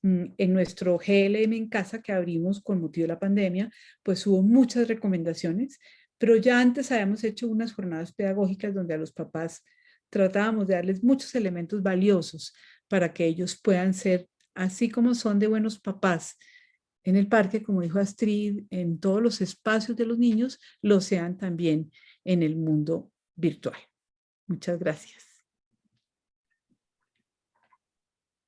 En nuestro GLM en casa que abrimos con motivo de la pandemia, pues hubo muchas recomendaciones, pero ya antes habíamos hecho unas jornadas pedagógicas donde a los papás tratábamos de darles muchos elementos valiosos para que ellos puedan ser, así como son de buenos papás en el parque, como dijo Astrid, en todos los espacios de los niños, lo sean también en el mundo virtual. Muchas gracias.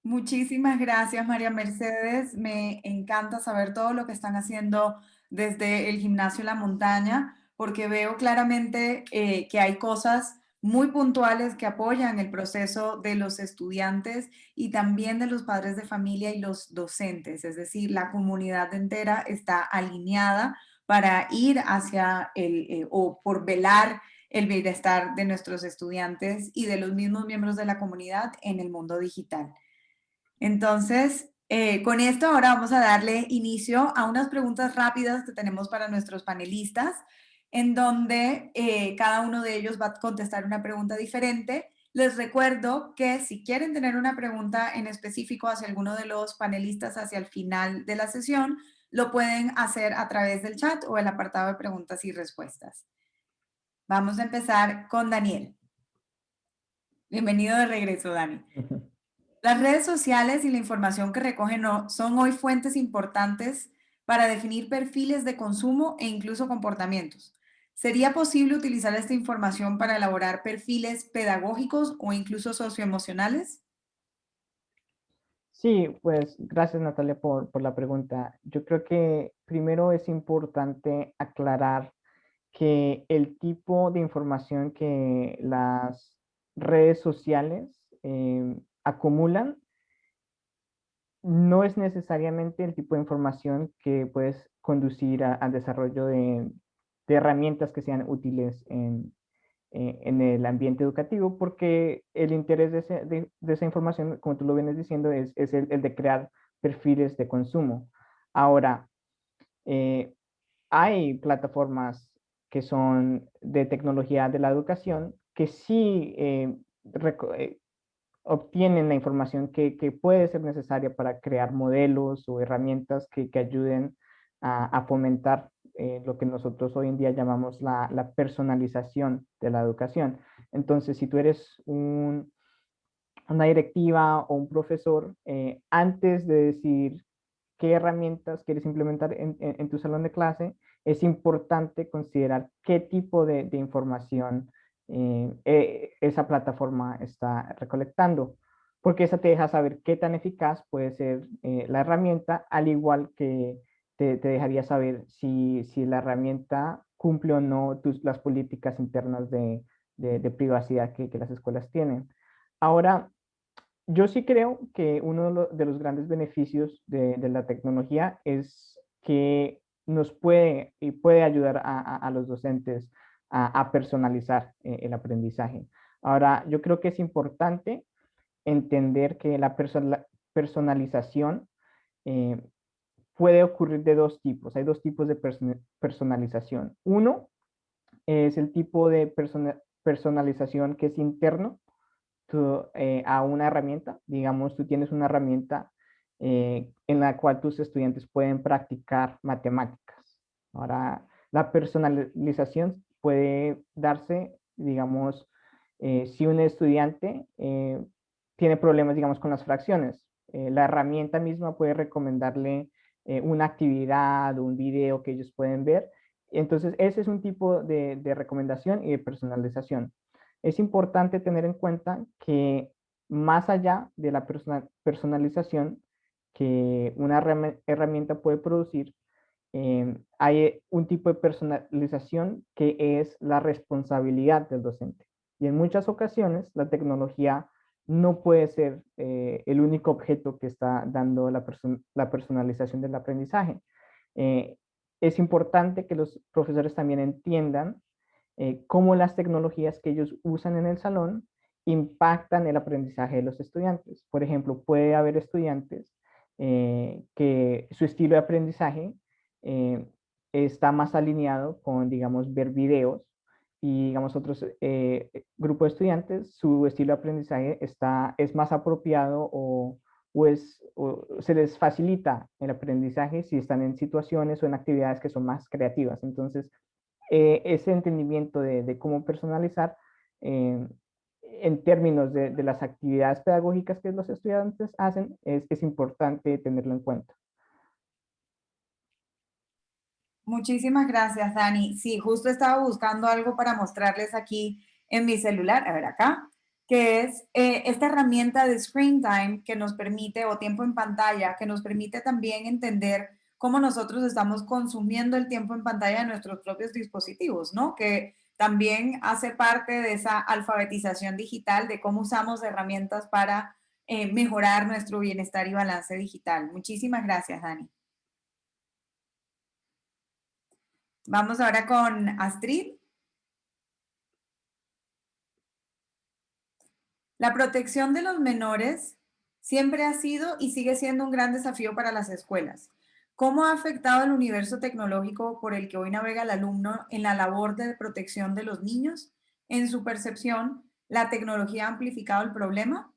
Muchísimas gracias, María Mercedes. Me encanta saber todo lo que están haciendo desde el Gimnasio La Montaña, porque veo claramente que hay cosas muy puntuales que apoyan el proceso de los estudiantes y también de los padres de familia y los docentes. Es decir, la comunidad entera está alineada para ir hacia o por velar el bienestar de nuestros estudiantes y de los mismos miembros de la comunidad en el mundo digital. Entonces, con esto ahora vamos a darle inicio a unas preguntas rápidas que tenemos para nuestros panelistas, en donde cada uno de ellos va a contestar una pregunta diferente. Les recuerdo que si quieren tener una pregunta en específico hacia alguno de los panelistas hacia el final de la sesión, lo pueden hacer a través del chat o el apartado de preguntas y respuestas. Vamos a empezar con Daniel. Bienvenido de regreso, Dani. Las redes sociales y la información que recogen son hoy fuentes importantes para definir perfiles de consumo e incluso comportamientos. ¿Sería posible utilizar esta información para elaborar perfiles pedagógicos o incluso socioemocionales? Sí, pues gracias Natalia por la pregunta. Yo creo que primero es importante aclarar que el tipo de información que las redes sociales acumulan no es necesariamente el tipo de información que puedes conducir al desarrollo de herramientas que sean útiles en el ambiente educativo, porque el interés de esa información, como tú lo vienes diciendo, es el de crear perfiles de consumo. Ahora, hay plataformas que son de tecnología de la educación que sí obtienen la información que puede ser necesaria para crear modelos o herramientas que ayuden a fomentar lo que nosotros hoy en día llamamos la personalización de la educación. Entonces, si tú eres una directiva o un profesor, antes de decir qué herramientas quieres implementar en tu salón de clase, es importante considerar qué tipo de información esa plataforma está recolectando, porque esa te deja saber qué tan eficaz puede ser la herramienta, al igual que te dejaría saber si la herramienta cumple o no las políticas internas de privacidad que las escuelas tienen. Ahora, yo sí creo que uno de los grandes beneficios de la tecnología es que nos puede ayudar a los docentes a personalizar el aprendizaje. Ahora, yo creo que es importante entender que la personalización eh, puede ocurrir de dos tipos. Hay dos tipos de personalización. Uno es el tipo de personalización que es interno a una herramienta. Digamos, tú tienes una herramienta en la cual tus estudiantes pueden practicar matemáticas. Ahora, la personalización puede darse, digamos, si un estudiante tiene problemas, digamos, con las fracciones. La herramienta misma puede recomendarle una actividad o un video que ellos pueden ver. Entonces, ese es un tipo de recomendación y de personalización. Es importante tener en cuenta que más allá de la personalización que una herramienta puede producir, hay un tipo de personalización que es la responsabilidad del docente. Y en muchas ocasiones la tecnología no puede ser el único objeto que está dando la personalización del aprendizaje. Eh, es importante que los profesores también entiendan cómo las tecnologías que ellos usan en el salón impactan el aprendizaje de los estudiantes. Por ejemplo, puede haber estudiantes que su estilo de aprendizaje eh, está más alineado con, digamos, ver videos y, digamos, otros grupos de estudiantes, su estilo de aprendizaje es más apropiado o se les facilita el aprendizaje si están en situaciones o en actividades que son más creativas. Entonces, ese entendimiento de cómo personalizar en términos de las actividades pedagógicas que los estudiantes hacen, es importante tenerlo en cuenta. Muchísimas gracias, Dani. Sí, justo estaba buscando algo para mostrarles aquí en mi celular, a ver acá, que es esta herramienta de Screen Time que nos permite, o tiempo en pantalla, que nos permite también entender cómo nosotros estamos consumiendo el tiempo en pantalla de nuestros propios dispositivos, ¿no? Que también hace parte de esa alfabetización digital, de cómo usamos herramientas para mejorar nuestro bienestar y balance digital. Muchísimas gracias, Dani. Vamos ahora con Astrid. La protección de los menores siempre ha sido y sigue siendo un gran desafío para las escuelas. ¿Cómo ha afectado el universo tecnológico por el que hoy navega el alumno en la labor de protección de los niños? En su percepción, ¿la tecnología ha amplificado el problema?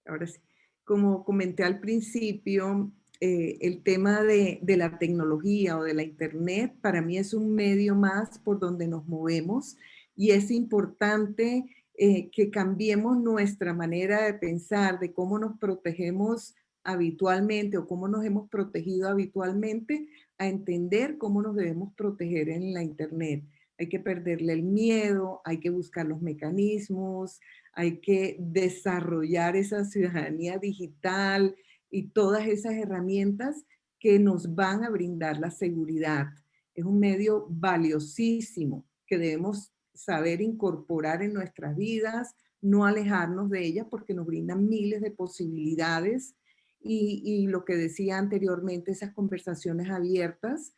Ahora sí, como comenté al principio, el tema de la tecnología o de la internet para mí es un medio más por donde nos movemos y es importante que cambiemos nuestra manera de pensar, de cómo nos protegemos habitualmente o cómo nos hemos protegido habitualmente, a entender cómo nos debemos proteger en la internet. Hay que perderle el miedo, hay que buscar los mecanismos, hay que desarrollar esa ciudadanía digital y todas esas herramientas que nos van a brindar la seguridad. Es un medio valiosísimo que debemos saber incorporar en nuestras vidas, no alejarnos de ellas porque nos brindan miles de posibilidades y lo que decía anteriormente, esas conversaciones abiertas,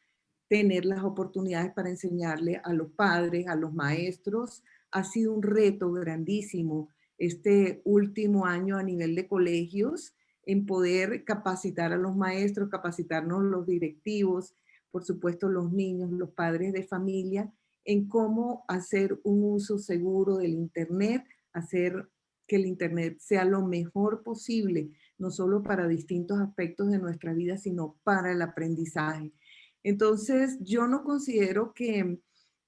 tener las oportunidades para enseñarle a los padres, a los maestros, ha sido un reto grandísimo este último año a nivel de colegios en poder capacitar a los maestros, capacitarnos los directivos, por supuesto los niños, los padres de familia, en cómo hacer un uso seguro del Internet, hacer que el Internet sea lo mejor posible, no solo para distintos aspectos de nuestra vida, sino para el aprendizaje. Entonces, yo no considero que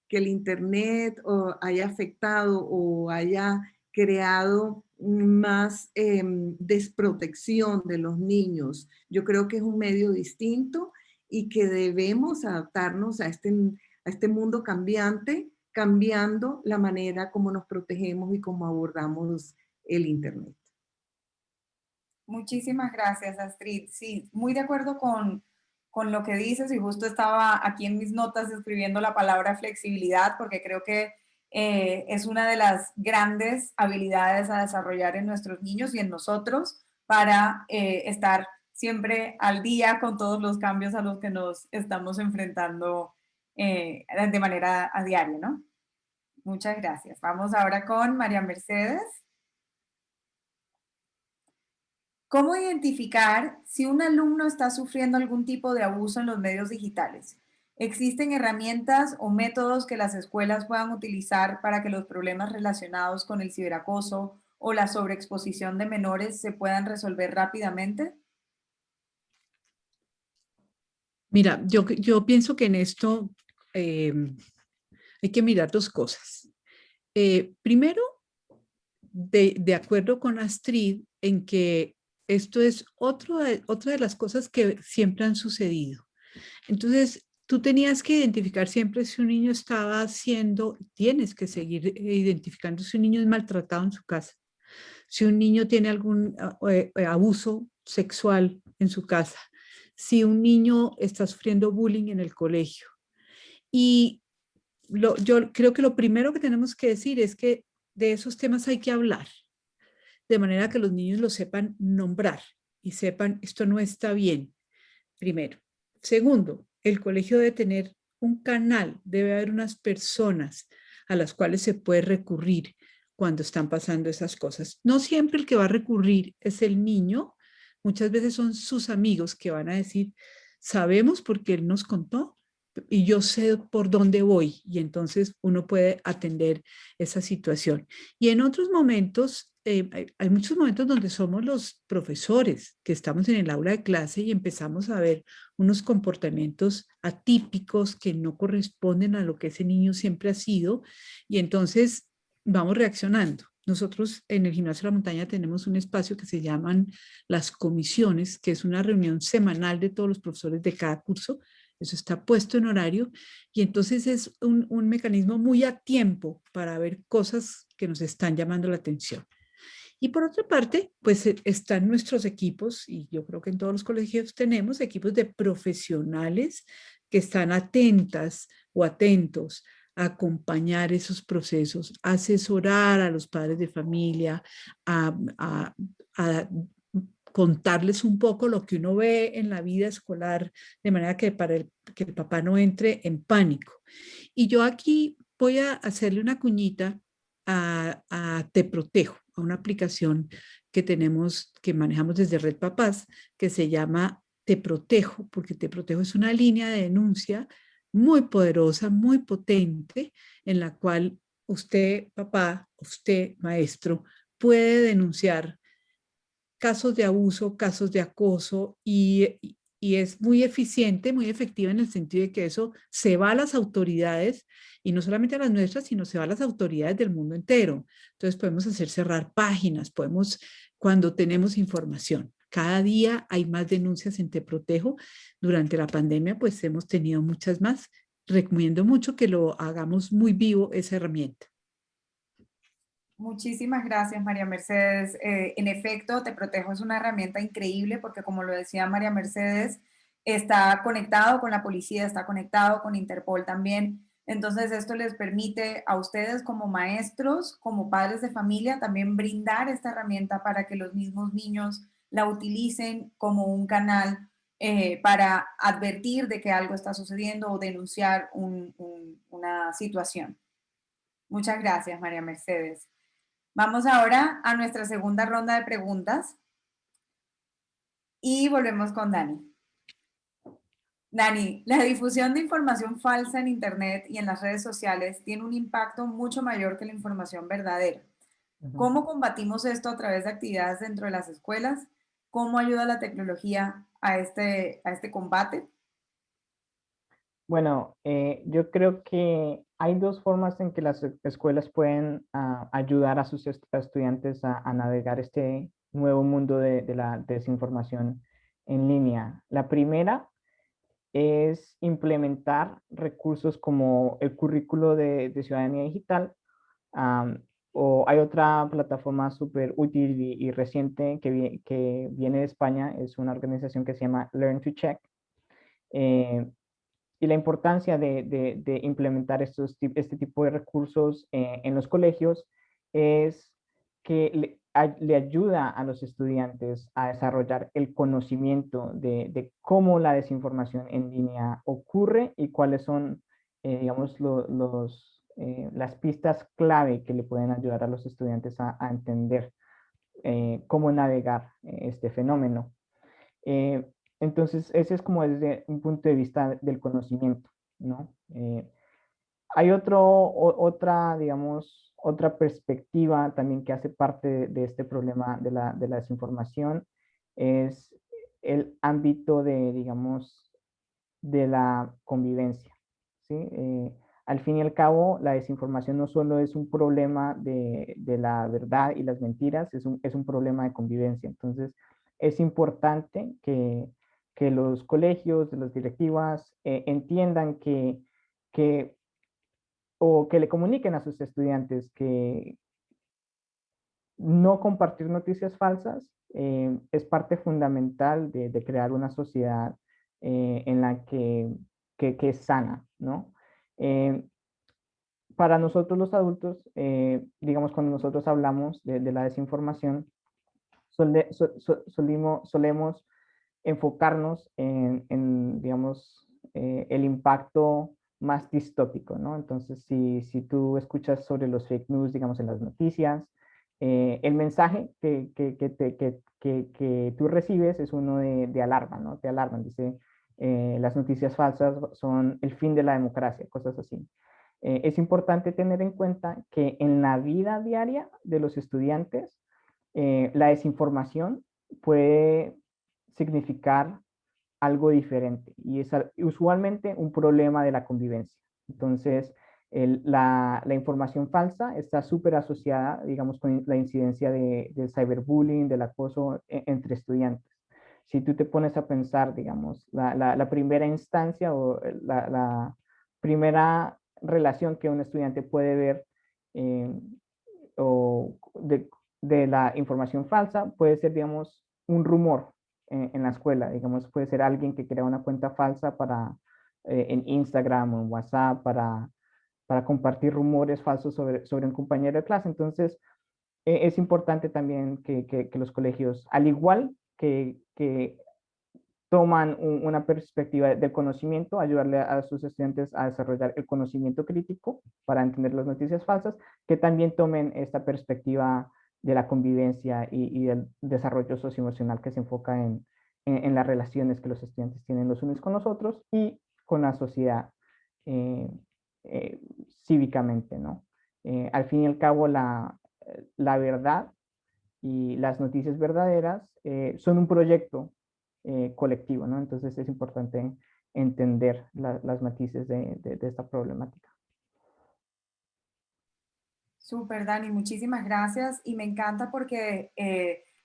el Internet haya afectado o haya creado más desprotección de los niños. Yo creo que es un medio distinto y que debemos adaptarnos a este mundo cambiante, cambiando la manera como nos protegemos y cómo abordamos el Internet. Muchísimas gracias, Astrid. Sí, muy de acuerdo con lo que dices y justo estaba aquí en mis notas escribiendo la palabra flexibilidad porque creo que es una de las grandes habilidades a desarrollar en nuestros niños y en nosotros para estar siempre al día con todos los cambios a los que nos estamos enfrentando de manera a diario, ¿no? Muchas gracias. Vamos ahora con María Mercedes. ¿Cómo identificar si un alumno está sufriendo algún tipo de abuso en los medios digitales? ¿Existen herramientas o métodos que las escuelas puedan utilizar para que los problemas relacionados con el ciberacoso o la sobreexposición de menores se puedan resolver rápidamente? Mira, yo pienso que en esto hay que mirar dos cosas. Primero, de acuerdo con Astrid, en que esto es otra de las cosas que siempre han sucedido. Entonces, tú tenías que identificar siempre si un niño estaba haciendo, tienes que seguir identificando si un niño es maltratado en su casa, si un niño tiene algún abuso sexual en su casa, si un niño está sufriendo bullying en el colegio. Y yo creo que lo primero que tenemos que decir es que de esos temas hay que hablar, de manera que los niños lo sepan nombrar y sepan esto no está bien, primero. Segundo, el colegio debe tener un canal, debe haber unas personas a las cuales se puede recurrir cuando están pasando esas cosas. No siempre el que va a recurrir es el niño, muchas veces son sus amigos que van a decir, sabemos porque él nos contó y yo sé por dónde voy y entonces uno puede atender esa situación. Y en otros momentos, hay muchos momentos donde somos los profesores que estamos en el aula de clase y empezamos a ver unos comportamientos atípicos que no corresponden a lo que ese niño siempre ha sido y entonces vamos reaccionando. Nosotros en el Gimnasio de la Montaña tenemos un espacio que se llaman las comisiones, que es una reunión semanal de todos los profesores de cada curso. Eso está puesto en horario y entonces es un mecanismo muy a tiempo para ver cosas que nos están llamando la atención. Y por otra parte, pues están nuestros equipos, y yo creo que en todos los colegios tenemos equipos de profesionales que están atentas o atentos a acompañar esos procesos, a asesorar a los padres de familia, a contarles un poco lo que uno ve en la vida escolar, de manera que que el papá no entre en pánico. Y yo aquí voy a hacerle una cuñita a Te Protejo, a una aplicación que tenemos, que manejamos desde Red Papás, que se llama Te Protejo, porque Te Protejo es una línea de denuncia muy poderosa, muy potente, en la cual usted, papá, usted, maestro, puede denunciar casos de abuso, casos de acoso y y es muy eficiente, muy efectiva en el sentido de que eso se va a las autoridades y no solamente a las nuestras, sino se va a las autoridades del mundo entero. Entonces podemos hacer cerrar páginas, podemos, cuando tenemos información. Cada día hay más denuncias en Te Protejo. Durante la pandemia, pues hemos tenido muchas más. Recomiendo mucho que lo hagamos muy vivo esa herramienta. Muchísimas gracias, María Mercedes. En efecto, Te Protejo es una herramienta increíble porque, como lo decía María Mercedes, está conectado con la policía, está conectado con Interpol también. Entonces, esto les permite a ustedes como maestros, como padres de familia, también brindar esta herramienta para que los mismos niños la utilicen como un canal para advertir de que algo está sucediendo o denunciar una situación. Muchas gracias, María Mercedes. Vamos ahora a nuestra segunda ronda de preguntas y volvemos con Dani. Dani, la difusión de información falsa en Internet y en las redes sociales tiene un impacto mucho mayor que la información verdadera. Ujú. ¿Cómo combatimos esto a través de actividades dentro de las escuelas? ¿Cómo ayuda la tecnología a este combate? Bueno, yo creo que hay dos formas en que las escuelas pueden ayudar a sus estudiantes a navegar este nuevo mundo de la desinformación en línea. La primera es implementar recursos como el currículo de ciudadanía digital. O hay otra plataforma súper útil y reciente que viene de España, es una organización que se llama Learn to Check. Eh, y la importancia de implementar este tipo de recursos en los colegios es que le ayuda a los estudiantes a desarrollar el conocimiento de cómo la desinformación en línea ocurre y cuáles son, digamos, las pistas clave que le pueden ayudar a los estudiantes a entender cómo navegar este fenómeno. Eh, entonces, ese es como desde un punto de vista del conocimiento, ¿no? Hay otra, digamos, otra perspectiva también que hace parte de este problema de la desinformación, es el ámbito de, digamos, de la convivencia, ¿sí? Al fin y al cabo, la desinformación no solo es un problema de la verdad y las mentiras, es un problema de convivencia. Entonces, es importante que los colegios, las directivas, entiendan que, o que le comuniquen a sus estudiantes que no compartir noticias falsas es parte fundamental de crear una sociedad en la que es sana, ¿no? Eh, para nosotros los adultos, digamos, cuando nosotros hablamos de la desinformación, solemos enfocarnos digamos, el impacto más distópico, ¿no? Entonces, si tú escuchas sobre los fake news, digamos, en las noticias, el mensaje que tú recibes es uno de alarma, ¿no? Te alarman, dice, las noticias falsas son el fin de la democracia, cosas así. Es importante tener en cuenta que en la vida diaria de los estudiantes, la desinformación puede significar algo diferente y es usualmente un problema de la convivencia. Entonces, la información falsa está súper asociada, digamos, con la incidencia del cyberbullying, del acoso entre estudiantes. Si tú te pones a pensar, digamos, la primera instancia o la primera relación que un estudiante puede ver eh, o de la información falsa puede ser, digamos, un rumor en la escuela. Digamos, puede ser alguien que crea una cuenta falsa en Instagram o en WhatsApp para compartir rumores falsos sobre un compañero de clase. Entonces, es importante también que los colegios, al igual que toman una perspectiva del conocimiento, ayudarle a sus estudiantes a desarrollar el conocimiento crítico para entender las noticias falsas, que también tomen esta perspectiva de la convivencia y del desarrollo socioemocional que se enfoca en las relaciones que los estudiantes tienen los unos con los otros y con la sociedad eh, cívicamente, ¿no? Al fin y al cabo, la verdad y las noticias verdaderas son un proyecto colectivo, ¿no? Entonces es importante entender las matices de esta problemática. Súper, Dani, muchísimas gracias. Y me encanta porque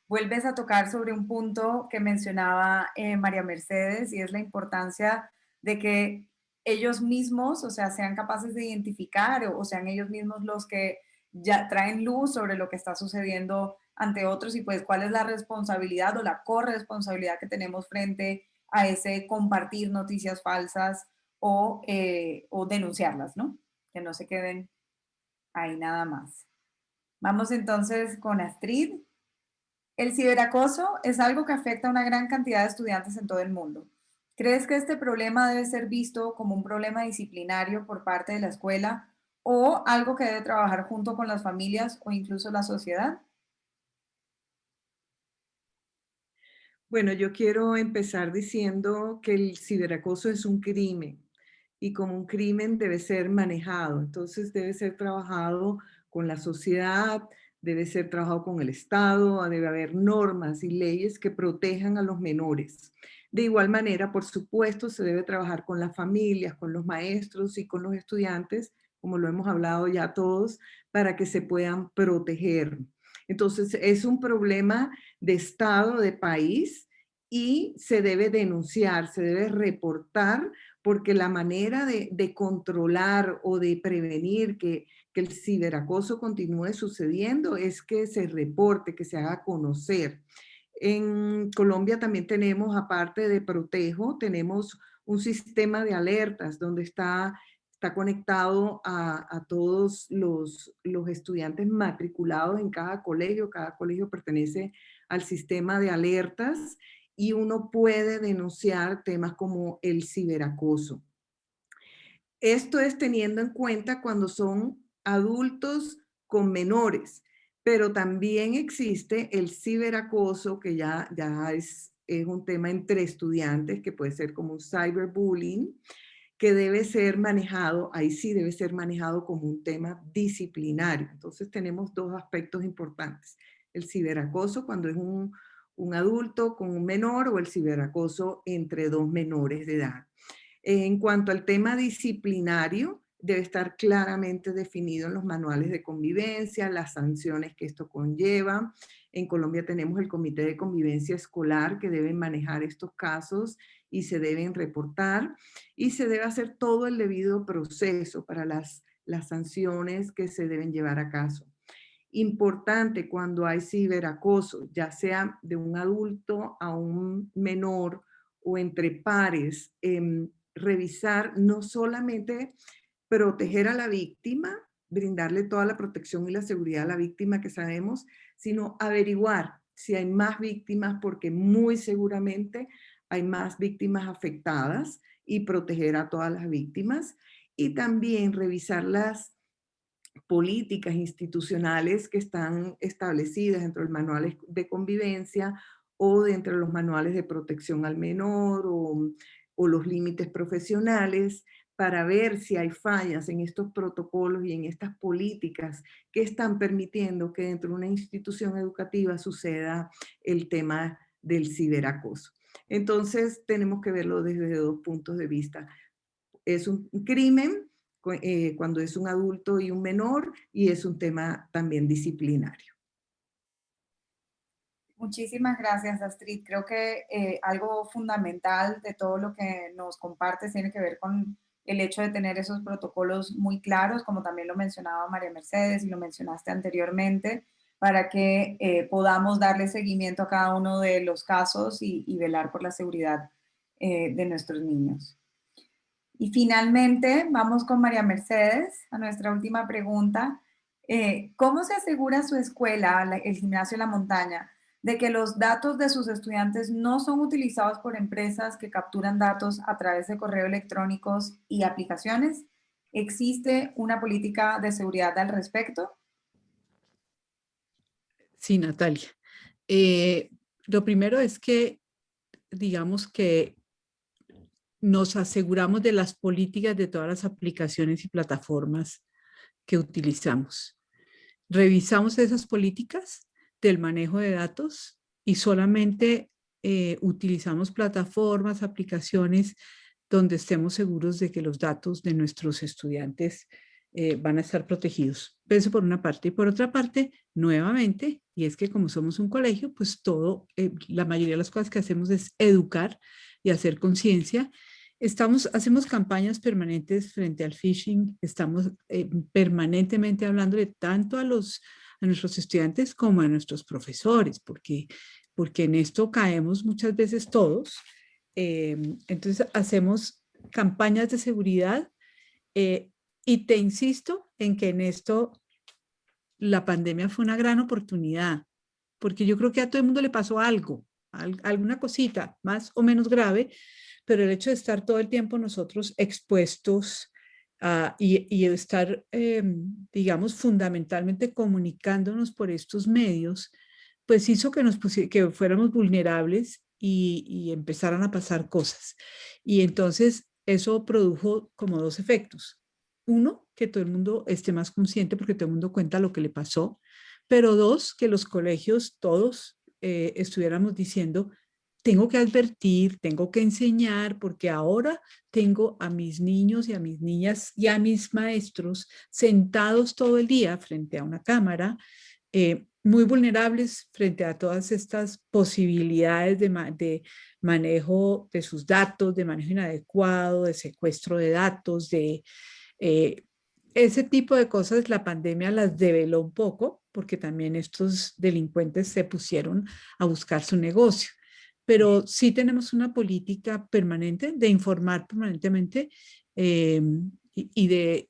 vuelves a tocar sobre un punto que mencionaba María Mercedes, y es la importancia de que ellos mismos, o sea, sean capaces de identificar o sean ellos mismos los que ya traen luz sobre lo que está sucediendo ante otros, y pues cuál es la responsabilidad o la corresponsabilidad que tenemos frente a ese compartir noticias falsas o denunciarlas, ¿no? Que no se queden ahí nada más. Vamos entonces con Astrid. El ciberacoso es algo que afecta a una gran cantidad de estudiantes en todo el mundo. ¿Crees que este problema debe ser visto como un problema disciplinario por parte de la escuela o algo que debe trabajar junto con las familias o incluso la sociedad? Bueno, yo quiero empezar diciendo que el ciberacoso es un crimen y como un crimen debe ser manejado. Entonces debe ser trabajado con la sociedad, debe ser trabajado con el Estado, debe haber normas y leyes que protejan a los menores. De igual manera, por supuesto, se debe trabajar con las familias, con los maestros y con los estudiantes, como lo hemos hablado ya todos, para que se puedan proteger. Entonces, es un problema de Estado, de país, y se debe denunciar, se debe reportar, porque la manera de controlar o de prevenir que el ciberacoso continúe sucediendo es que se reporte, que se haga conocer. En Colombia también tenemos, aparte de Protejo, tenemos un sistema de alertas donde está conectado a todos los estudiantes matriculados en cada colegio pertenece al sistema de alertas y uno puede denunciar temas como el ciberacoso. Esto es teniendo en cuenta cuando son adultos con menores, pero también existe el ciberacoso que ya es un tema entre estudiantes que puede ser como un cyberbullying, que debe ser manejado, ahí sí debe ser manejado como un tema disciplinario. Entonces tenemos dos aspectos importantes. El ciberacoso cuando es un adulto con un menor o el ciberacoso entre dos menores de edad. En cuanto al tema disciplinario, debe estar claramente definido en los manuales de convivencia, las sanciones que esto conlleva. En Colombia tenemos el Comité de Convivencia Escolar que deben manejar estos casos y se deben reportar y se debe hacer todo el debido proceso para las sanciones que se deben llevar a cabo. Importante cuando hay ciberacoso, ya sea de un adulto a un menor o entre pares, revisar no solamente proteger a la víctima, brindarle toda la protección y la seguridad a la víctima que sabemos, sino averiguar si hay más víctimas porque muy seguramente hay más víctimas afectadas y proteger a todas las víctimas y también revisar las políticas institucionales que están establecidas dentro del manual de convivencia o dentro de los manuales de protección al menor o los límites profesionales para ver si hay fallas en estos protocolos y en estas políticas que están permitiendo que dentro de una institución educativa suceda el tema del ciberacoso. Entonces tenemos que verlo desde dos puntos de vista. Es un crimen cuando es un adulto y un menor y es un tema también disciplinario. Muchísimas gracias, Astrid. Creo que algo fundamental de todo lo que nos compartes tiene que ver con el hecho de tener esos protocolos muy claros, como también lo mencionaba María Mercedes y lo mencionaste anteriormente, para que podamos darle seguimiento a cada uno de los casos y velar por la seguridad de nuestros niños. Y finalmente, vamos con María Mercedes, a nuestra última pregunta. ¿Cómo se asegura su escuela, el Gimnasio La Montaña, de que los datos de sus estudiantes no son utilizados por empresas que capturan datos a través de correo electrónicos y aplicaciones? ¿Existe una política de seguridad al respecto? Sí, Natalia. Lo primero es que, digamos que nos aseguramos de las políticas de todas las aplicaciones y plataformas que utilizamos. Revisamos esas políticas del manejo de datos y solamente utilizamos plataformas, aplicaciones donde estemos seguros de que los datos de nuestros estudiantes van a estar protegidos. Eso por una parte. Y por otra parte, nuevamente, y es que como somos un colegio, pues la mayoría de las cosas que hacemos es educar y hacer conciencia. Hacemos campañas permanentes frente al phishing, estamos permanentemente hablándole tanto a nuestros estudiantes como a nuestros profesores, porque en esto caemos muchas veces todos. Entonces hacemos campañas de seguridad y te insisto en que en esto la pandemia fue una gran oportunidad, porque yo creo que a todo el mundo le pasó algo, alguna cosita más o menos grave, pero el hecho de estar todo el tiempo nosotros expuestos y estar, digamos, fundamentalmente comunicándonos por estos medios, pues hizo que fuéramos vulnerables y empezaran a pasar cosas. Y entonces eso produjo como dos efectos. Uno, que todo el mundo esté más consciente porque todo el mundo cuenta lo que le pasó, pero dos, que los colegios todos estuviéramos diciendo, tengo que advertir, tengo que enseñar, porque ahora tengo a mis niños y a mis niñas y a mis maestros sentados todo el día frente a una cámara, muy vulnerables frente a todas estas posibilidades de manejo de sus datos, de manejo inadecuado, de secuestro de datos, ese tipo de cosas. La pandemia las develó un poco porque también estos delincuentes se pusieron a buscar su negocio. Pero sí tenemos una política permanente de informar permanentemente y de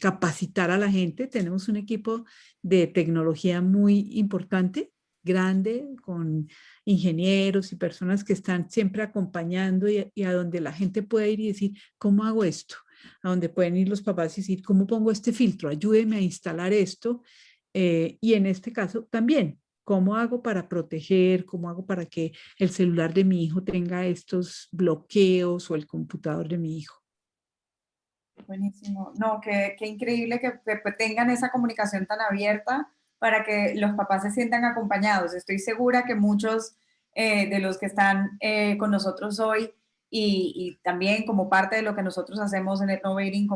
capacitar a la gente. Tenemos un equipo de tecnología muy importante, grande, con ingenieros y personas que están siempre acompañando y a donde la gente puede ir y decir, ¿cómo hago esto? A donde pueden ir los papás y decir, ¿cómo pongo este filtro? Ayúdeme a instalar esto. Y en este caso también, ¿cómo hago para proteger? ¿Cómo hago para que el celular de mi hijo tenga estos bloqueos o el computador de mi hijo? Buenísimo. No, qué increíble que tengan esa comunicación tan abierta para que los papás se sientan acompañados. Estoy segura que muchos de los que están con nosotros hoy y también como parte de lo que nosotros hacemos en Innovating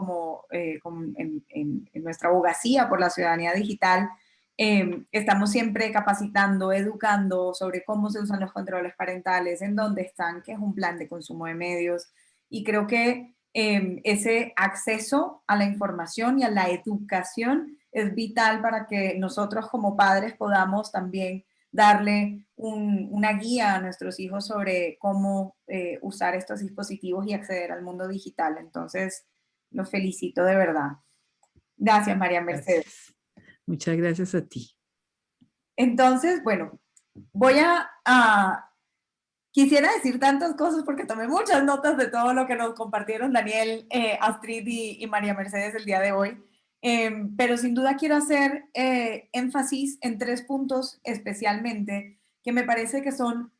en nuestra abogacía por la ciudadanía digital, estamos siempre capacitando, educando sobre cómo se usan los controles parentales, en dónde están, qué es un plan de consumo de medios. Y creo que ese acceso a la información y a la educación es vital para que nosotros como padres podamos también darle una guía a nuestros hijos sobre cómo usar estos dispositivos y acceder al mundo digital. Entonces, los felicito de verdad. Gracias, María Mercedes. Gracias. Muchas gracias a ti. Entonces, bueno, voy quisiera decir tantas cosas porque tomé muchas notas de todo lo que nos compartieron Daniel, Astrid y María Mercedes el día de hoy, pero sin duda quiero hacer énfasis en 3 puntos especialmente que me parece que son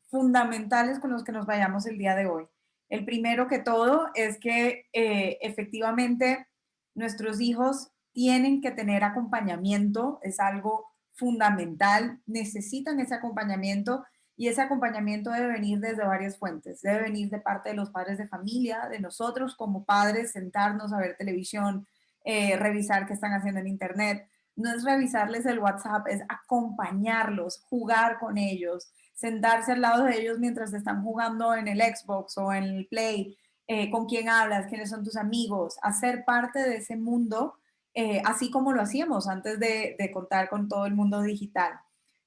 fundamentales con los que nos vayamos el día de hoy. El primero que todo es que efectivamente nuestros hijos tienen que tener acompañamiento, es algo fundamental, necesitan ese acompañamiento. Y ese acompañamiento debe venir desde varias fuentes. Debe venir de parte de los padres de familia, de nosotros como padres, sentarnos a ver televisión, revisar qué están haciendo en internet. No es revisarles el WhatsApp, es acompañarlos, jugar con ellos, sentarse al lado de ellos mientras están jugando en el Xbox o en el Play, con quién hablas, quiénes son tus amigos, hacer parte de ese mundo, así como lo hacíamos antes de contar con todo el mundo digital.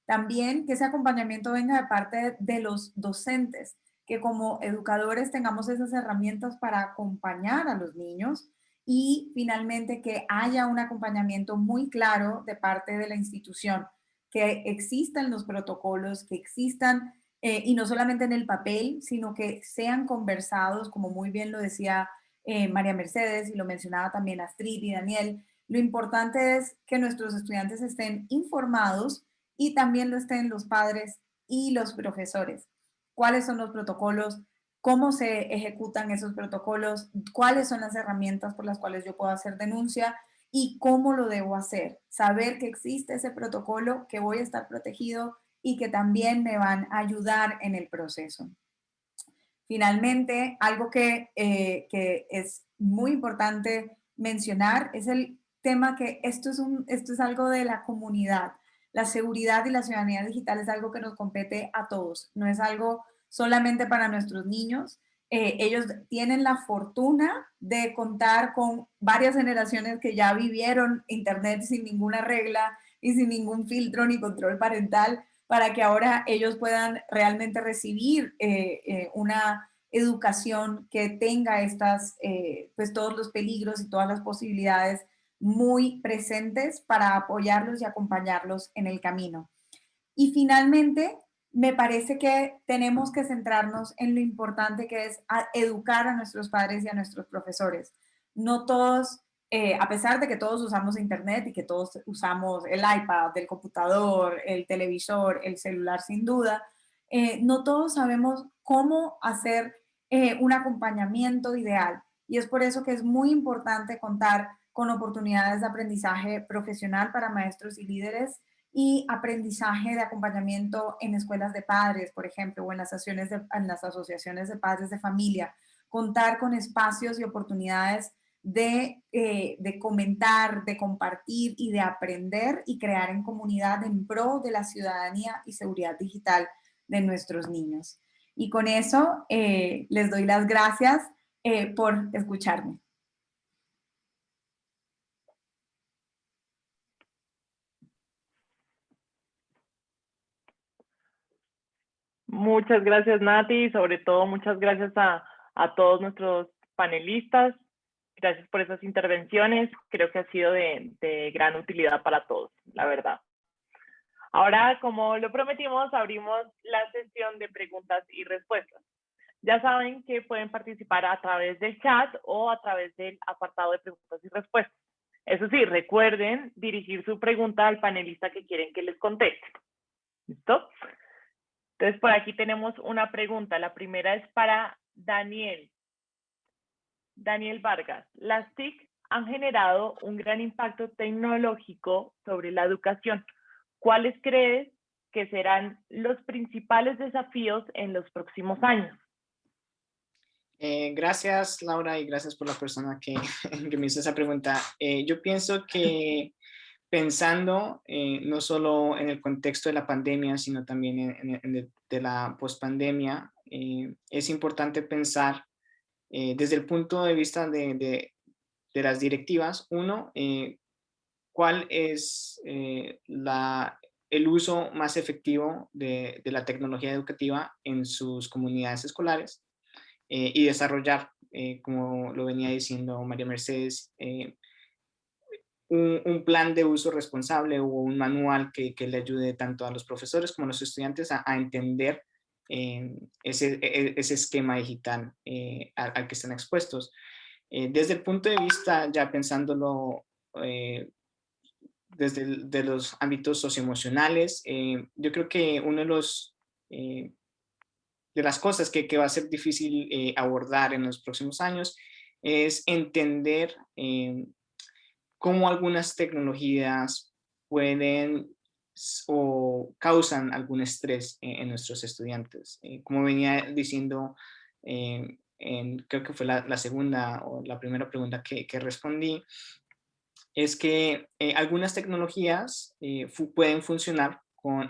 También que ese acompañamiento venga de parte de los docentes, que como educadores tengamos esas herramientas para acompañar a los niños y finalmente que haya un acompañamiento muy claro de parte de la institución, que existan los protocolos, que existan y no solamente en el papel, sino que sean conversados, como muy bien lo decía María Mercedes y lo mencionaba también Astrid y Daniel. Lo importante es que nuestros estudiantes estén informados y también lo estén los padres y los profesores. ¿Cuáles son los protocolos? ¿Cómo se ejecutan esos protocolos? ¿Cuáles son las herramientas por las cuales yo puedo hacer denuncia? ¿Y cómo lo debo hacer? Saber que existe ese protocolo, que voy a estar protegido y que también me van a ayudar en el proceso. Finalmente, algo que es muy importante mencionar es el tema que esto es algo de la comunidad. La seguridad y la ciudadanía digital es algo que nos compete a todos, no es algo solamente para nuestros niños. Ellos tienen la fortuna de contar con varias generaciones que ya vivieron Internet sin ninguna regla y sin ningún filtro ni control parental, para que ahora ellos puedan realmente recibir una educación que tenga pues todos los peligros y todas las posibilidades muy presentes para apoyarlos y acompañarlos en el camino. Y finalmente, me parece que tenemos que centrarnos en lo importante que es educar a nuestros padres y a nuestros profesores. No todos, a pesar de que todos usamos Internet y que todos usamos el iPad, el computador, el televisor, el celular sin duda, no todos sabemos cómo hacer un acompañamiento ideal. Y es por eso que es muy importante contar con oportunidades de aprendizaje profesional para maestros y líderes y aprendizaje de acompañamiento en escuelas de padres, por ejemplo, o en las asociaciones de padres de familia. Contar con espacios y oportunidades de comentar, de compartir y de aprender y crear en comunidad en pro de la ciudadanía y seguridad digital de nuestros niños. Y con eso les doy las gracias por escucharme. Muchas gracias, Nati, y sobre todo muchas gracias a todos nuestros panelistas. Gracias por esas intervenciones. Creo que ha sido de gran utilidad para todos, la verdad. Ahora, como lo prometimos, abrimos la sesión de preguntas y respuestas. Ya saben que pueden participar a través del chat o a través del apartado de preguntas y respuestas. Eso sí, recuerden dirigir su pregunta al panelista que quieren que les conteste. ¿Listo? Entonces, por aquí tenemos una pregunta. La primera es para Daniel. Daniel Vargas. Las TIC han generado un gran impacto tecnológico sobre la educación. ¿Cuáles crees que serán los principales desafíos en los próximos años? Gracias, Laura, y gracias por la persona que me hizo esa pregunta. Yo pienso que pensando no solo en el contexto de la pandemia, sino también de la pospandemia, es importante pensar desde el punto de vista de las directivas, uno, cuál es el uso más efectivo de la tecnología educativa en sus comunidades escolares y desarrollar, como lo venía diciendo María Mercedes, un plan de uso responsable o un manual que le ayude tanto a los profesores como a los estudiantes a entender ese esquema digital al que están expuestos. Desde el punto de vista, ya pensándolo desde los ámbitos socioemocionales, yo creo que uno de las cosas que va a ser difícil abordar en los próximos años es entender cómo algunas tecnologías pueden o causan algún estrés en nuestros estudiantes. Como venía diciendo, creo que fue la segunda o la primera pregunta que respondí, es que algunas tecnologías pueden funcionar con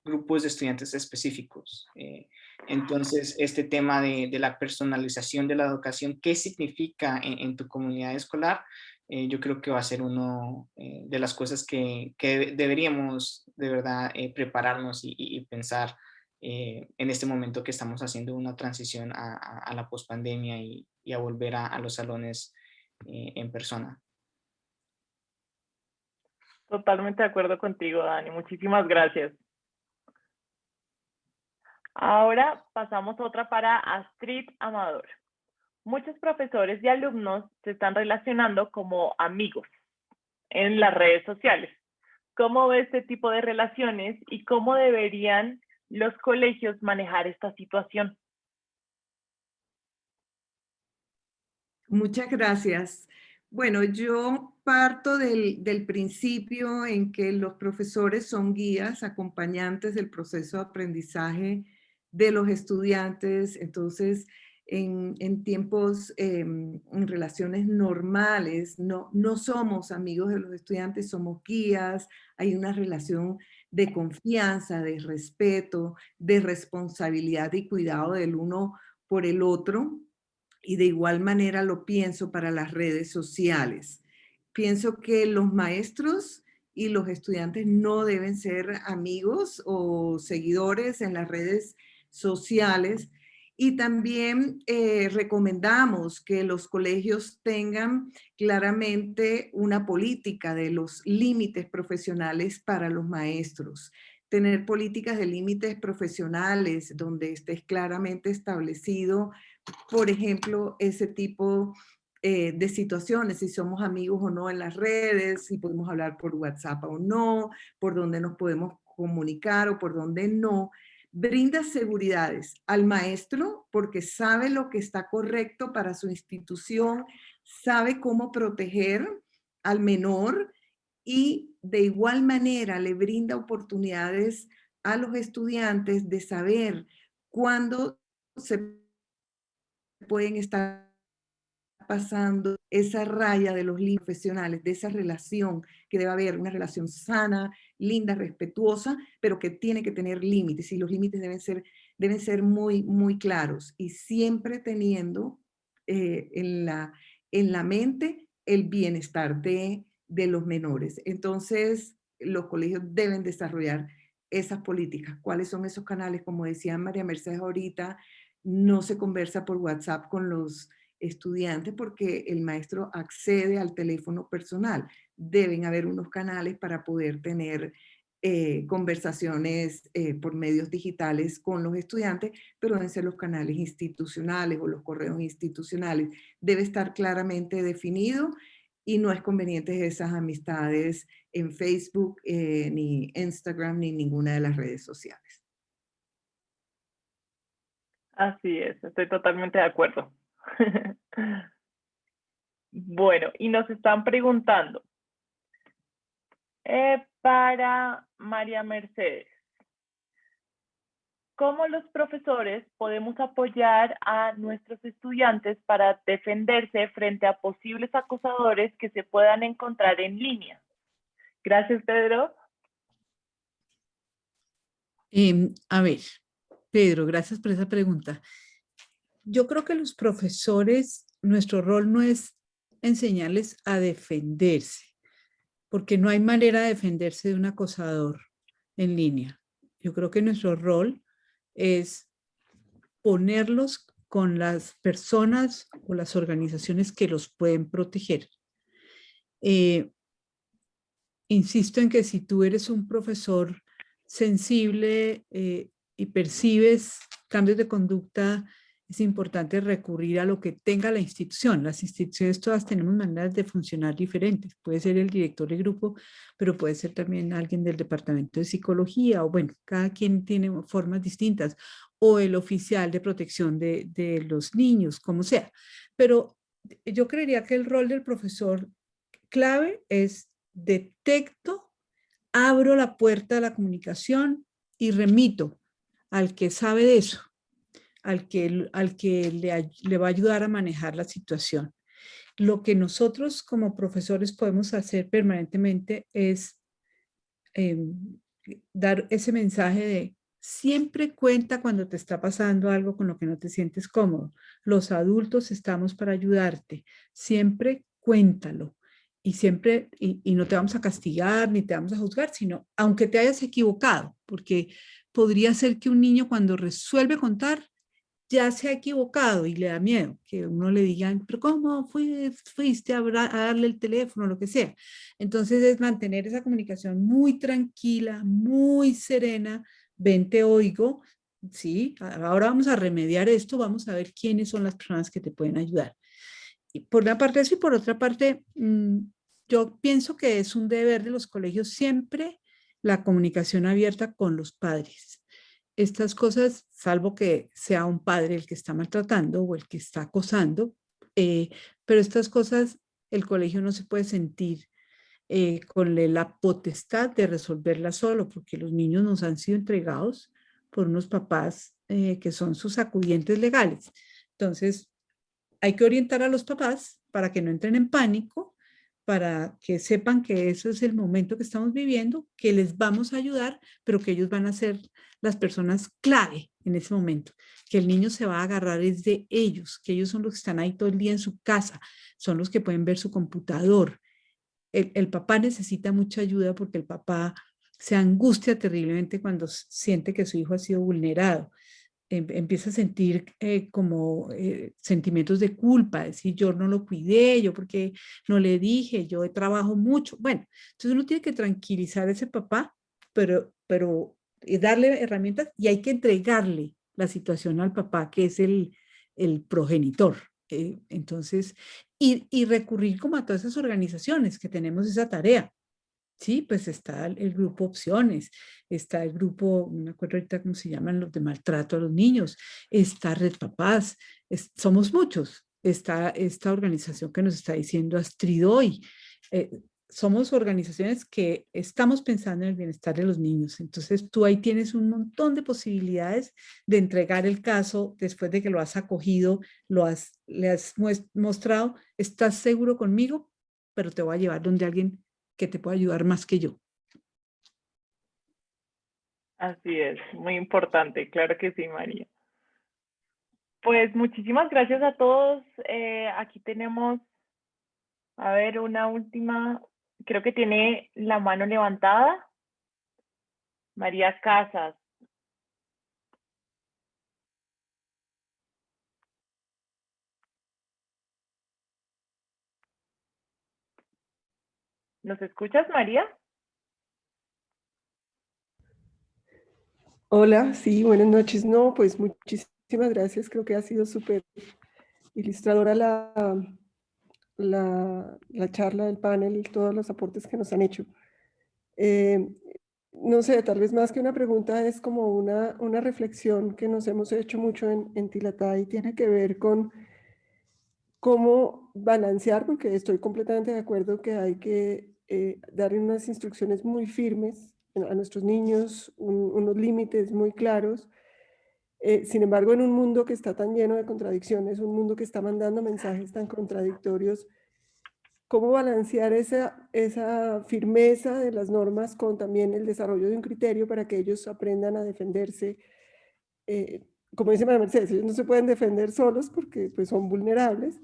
grupos de estudiantes específicos. Entonces, este tema de la personalización de la educación, ¿qué significa en tu comunidad escolar? Yo creo que va a ser una de las cosas que deberíamos de verdad prepararnos y pensar en este momento que estamos haciendo una transición a la pospandemia y a volver a los salones en persona. Totalmente de acuerdo contigo, Dani. Muchísimas gracias. Ahora pasamos a otra para Astrid Amador. Muchos profesores y alumnos se están relacionando como amigos en las redes sociales. ¿Cómo ve este tipo de relaciones y cómo deberían los colegios manejar esta situación? Muchas gracias. Bueno, yo parto del principio en que los profesores son guías, acompañantes del proceso de aprendizaje de los estudiantes. Entonces, en tiempos, en relaciones normales, no somos amigos de los estudiantes, somos guías. Hay una relación de confianza, de respeto, de responsabilidad y cuidado del uno por el otro. Y de igual manera lo pienso para las redes sociales. Pienso que los maestros y los estudiantes no deben ser amigos o seguidores en las redes sociales. Y también recomendamos que los colegios tengan claramente una política de los límites profesionales para los maestros. Tener políticas de límites profesionales donde esté claramente establecido, por ejemplo, ese tipo de situaciones, si somos amigos o no en las redes, si podemos hablar por WhatsApp o no, por dónde nos podemos comunicar o por dónde no, brinda seguridades al maestro porque sabe lo que está correcto para su institución, sabe cómo proteger al menor y de igual manera le brinda oportunidades a los estudiantes de saber cuándo se pueden estar pasando esa raya de los límites profesionales, de esa relación que debe haber, una relación sana, linda, respetuosa, pero que tiene que tener límites y los límites deben ser muy, muy claros y siempre teniendo en la mente el bienestar de los menores. Entonces, los colegios deben desarrollar esas políticas. ¿Cuáles son esos canales? Como decía María Mercedes ahorita, no se conversa por WhatsApp con los estudiantes porque el maestro accede al teléfono personal. Deben haber unos canales para poder tener conversaciones por medios digitales con los estudiantes, pero deben ser los canales institucionales o los correos institucionales. Debe estar claramente definido y no es conveniente esas amistades en Facebook, ni Instagram, ni ninguna de las redes sociales. Así es, estoy totalmente de acuerdo. Bueno, y nos están preguntando, para María Mercedes, ¿cómo los profesores podemos apoyar a nuestros estudiantes para defenderse frente a posibles acosadores que se puedan encontrar en línea? Gracias, Pedro. A ver, Pedro, gracias por esa pregunta. Yo creo que los profesores, nuestro rol no es enseñarles a defenderse, porque no hay manera de defenderse de un acosador en línea. Yo creo que nuestro rol es ponerlos con las personas o las organizaciones que los pueden proteger. Insisto en que si tú eres un profesor sensible y percibes cambios de conducta, es importante recurrir a lo que tenga la institución. Las instituciones todas tenemos maneras de funcionar diferentes. Puede ser el director de grupo, pero puede ser también alguien del departamento de psicología, o bueno, cada quien tiene formas distintas, o el oficial de protección de los niños, como sea. Pero yo creería que el rol del profesor clave es detecto, abro la puerta de la comunicación y remito al que sabe de eso, al que le va a ayudar a manejar la situación. Lo que nosotros como profesores podemos hacer permanentemente es dar ese mensaje de siempre cuenta cuando te está pasando algo con lo que no te sientes cómodo. Los adultos estamos para ayudarte. Siempre cuéntalo. Y siempre, y no te vamos a castigar ni te vamos a juzgar, sino aunque te hayas equivocado, porque podría ser que un niño cuando resuelve contar ya se ha equivocado y le da miedo que uno le diga, pero ¿cómo fuiste a darle el teléfono, lo que sea? Entonces es mantener esa comunicación muy tranquila, muy serena, ven, te oigo, sí, ahora vamos a remediar esto, vamos a ver quiénes son las personas que te pueden ayudar. Y por una parte eso y por otra parte, yo pienso que es un deber de los colegios siempre la comunicación abierta con los padres. Estas cosas, salvo que sea un padre el que está maltratando o el que está acosando, pero estas cosas el colegio no se puede sentir con la potestad de resolverla solo, porque los niños nos han sido entregados por unos papás que son sus acudientes legales. Entonces, hay que orientar a los papás para que no entren en pánico, para que sepan que eso es el momento que estamos viviendo, que les vamos a ayudar, pero que ellos van a ser las personas clave en ese momento, que el niño se va a agarrar es de ellos, que ellos son los que están ahí todo el día en su casa, son los que pueden ver su computador. El papá necesita mucha ayuda porque el papá se angustia terriblemente cuando siente que su hijo ha sido vulnerado. Empieza a sentir como sentimientos de culpa, decir yo no lo cuidé, yo porque no le dije, yo trabajo mucho. Bueno, entonces uno tiene que tranquilizar a ese papá, pero darle herramientas y hay que entregarle la situación al papá, que es el progenitor. Entonces, y recurrir como a todas esas organizaciones que tenemos esa tarea. Sí, pues está el grupo Opciones, está el grupo, no me acuerdo ahorita cómo se llaman, los de maltrato a los niños, está Red Papás, somos muchos, está esta organización que nos está diciendo Astrid hoy. Somos organizaciones que estamos pensando en el bienestar de los niños. Entonces tú ahí tienes un montón de posibilidades de entregar el caso después de que lo has acogido, le has mostrado, estás seguro conmigo, pero te voy a llevar donde alguien que te pueda ayudar más que yo. Así es, muy importante, claro que sí, María. Pues muchísimas gracias a todos. Aquí tenemos, a ver, una última, creo que tiene la mano levantada. María Casas. ¿Nos escuchas, María? Hola, sí, buenas noches. No, pues muchísimas gracias. Creo que ha sido súper ilustradora la charla del panel, todos los aportes que nos han hecho. No sé, tal vez más que una pregunta es como una reflexión que nos hemos hecho mucho en Tilatá y tiene que ver con cómo balancear, porque estoy completamente de acuerdo que hay que dar unas instrucciones muy firmes a nuestros niños, unos límites muy claros. Sin embargo, en un mundo que está tan lleno de contradicciones, un mundo que está mandando mensajes tan contradictorios, ¿cómo balancear esa firmeza de las normas con también el desarrollo de un criterio para que ellos aprendan a defenderse? Como dice María Mercedes, ellos no se pueden defender solos porque pues, son vulnerables,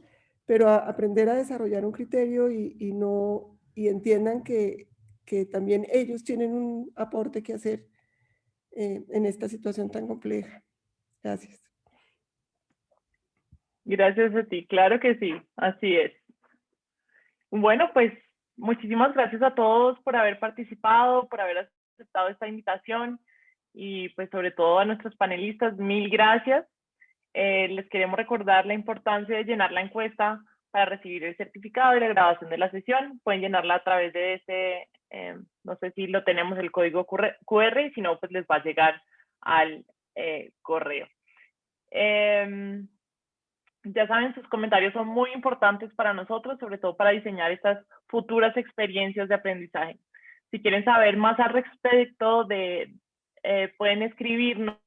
pero aprender a desarrollar un criterio y entiendan que también ellos tienen un aporte que hacer en esta situación tan compleja. Gracias. Gracias a ti, claro que sí, así es. Bueno, pues muchísimas gracias a todos por haber participado, por haber aceptado esta invitación y pues sobre todo a nuestros panelistas, mil gracias. Les queremos recordar la importancia de llenar la encuesta para recibir el certificado y la grabación de la sesión. Pueden llenarla a través de ese, no sé si lo tenemos el código QR, y si no, pues les va a llegar al correo. Ya saben, sus comentarios son muy importantes para nosotros, sobre todo para diseñar estas futuras experiencias de aprendizaje. Si quieren saber más al respecto, pueden escribirnos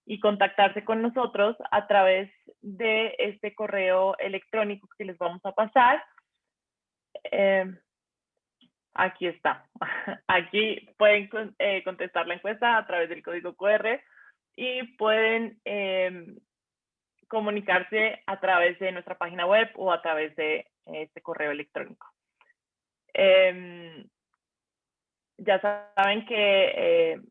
y contactarse con nosotros a través de este correo electrónico que les vamos a pasar. Aquí está. Aquí pueden contestar la encuesta a través del código QR y pueden comunicarse a través de nuestra página web o a través de este correo electrónico. Ya saben que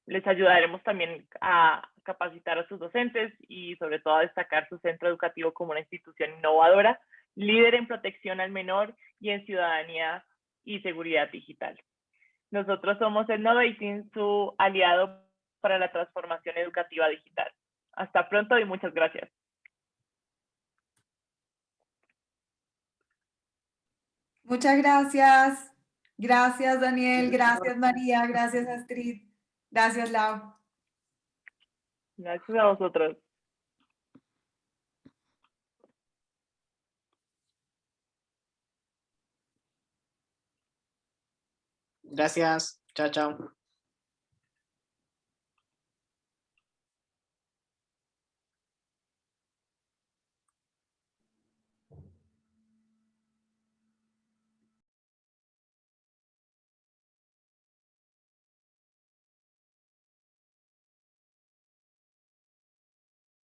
les ayudaremos también a capacitar a sus docentes y sobre todo a destacar su centro educativo como una institución innovadora, líder en protección al menor y en ciudadanía y seguridad digital. Nosotros somos Innovating, su aliado para la transformación educativa digital. Hasta pronto y muchas gracias. Muchas gracias. Gracias, Daniel. Gracias, María. Gracias, Astrid. Gracias, Lau. Gracias a vosotros. Gracias. Chao, chao.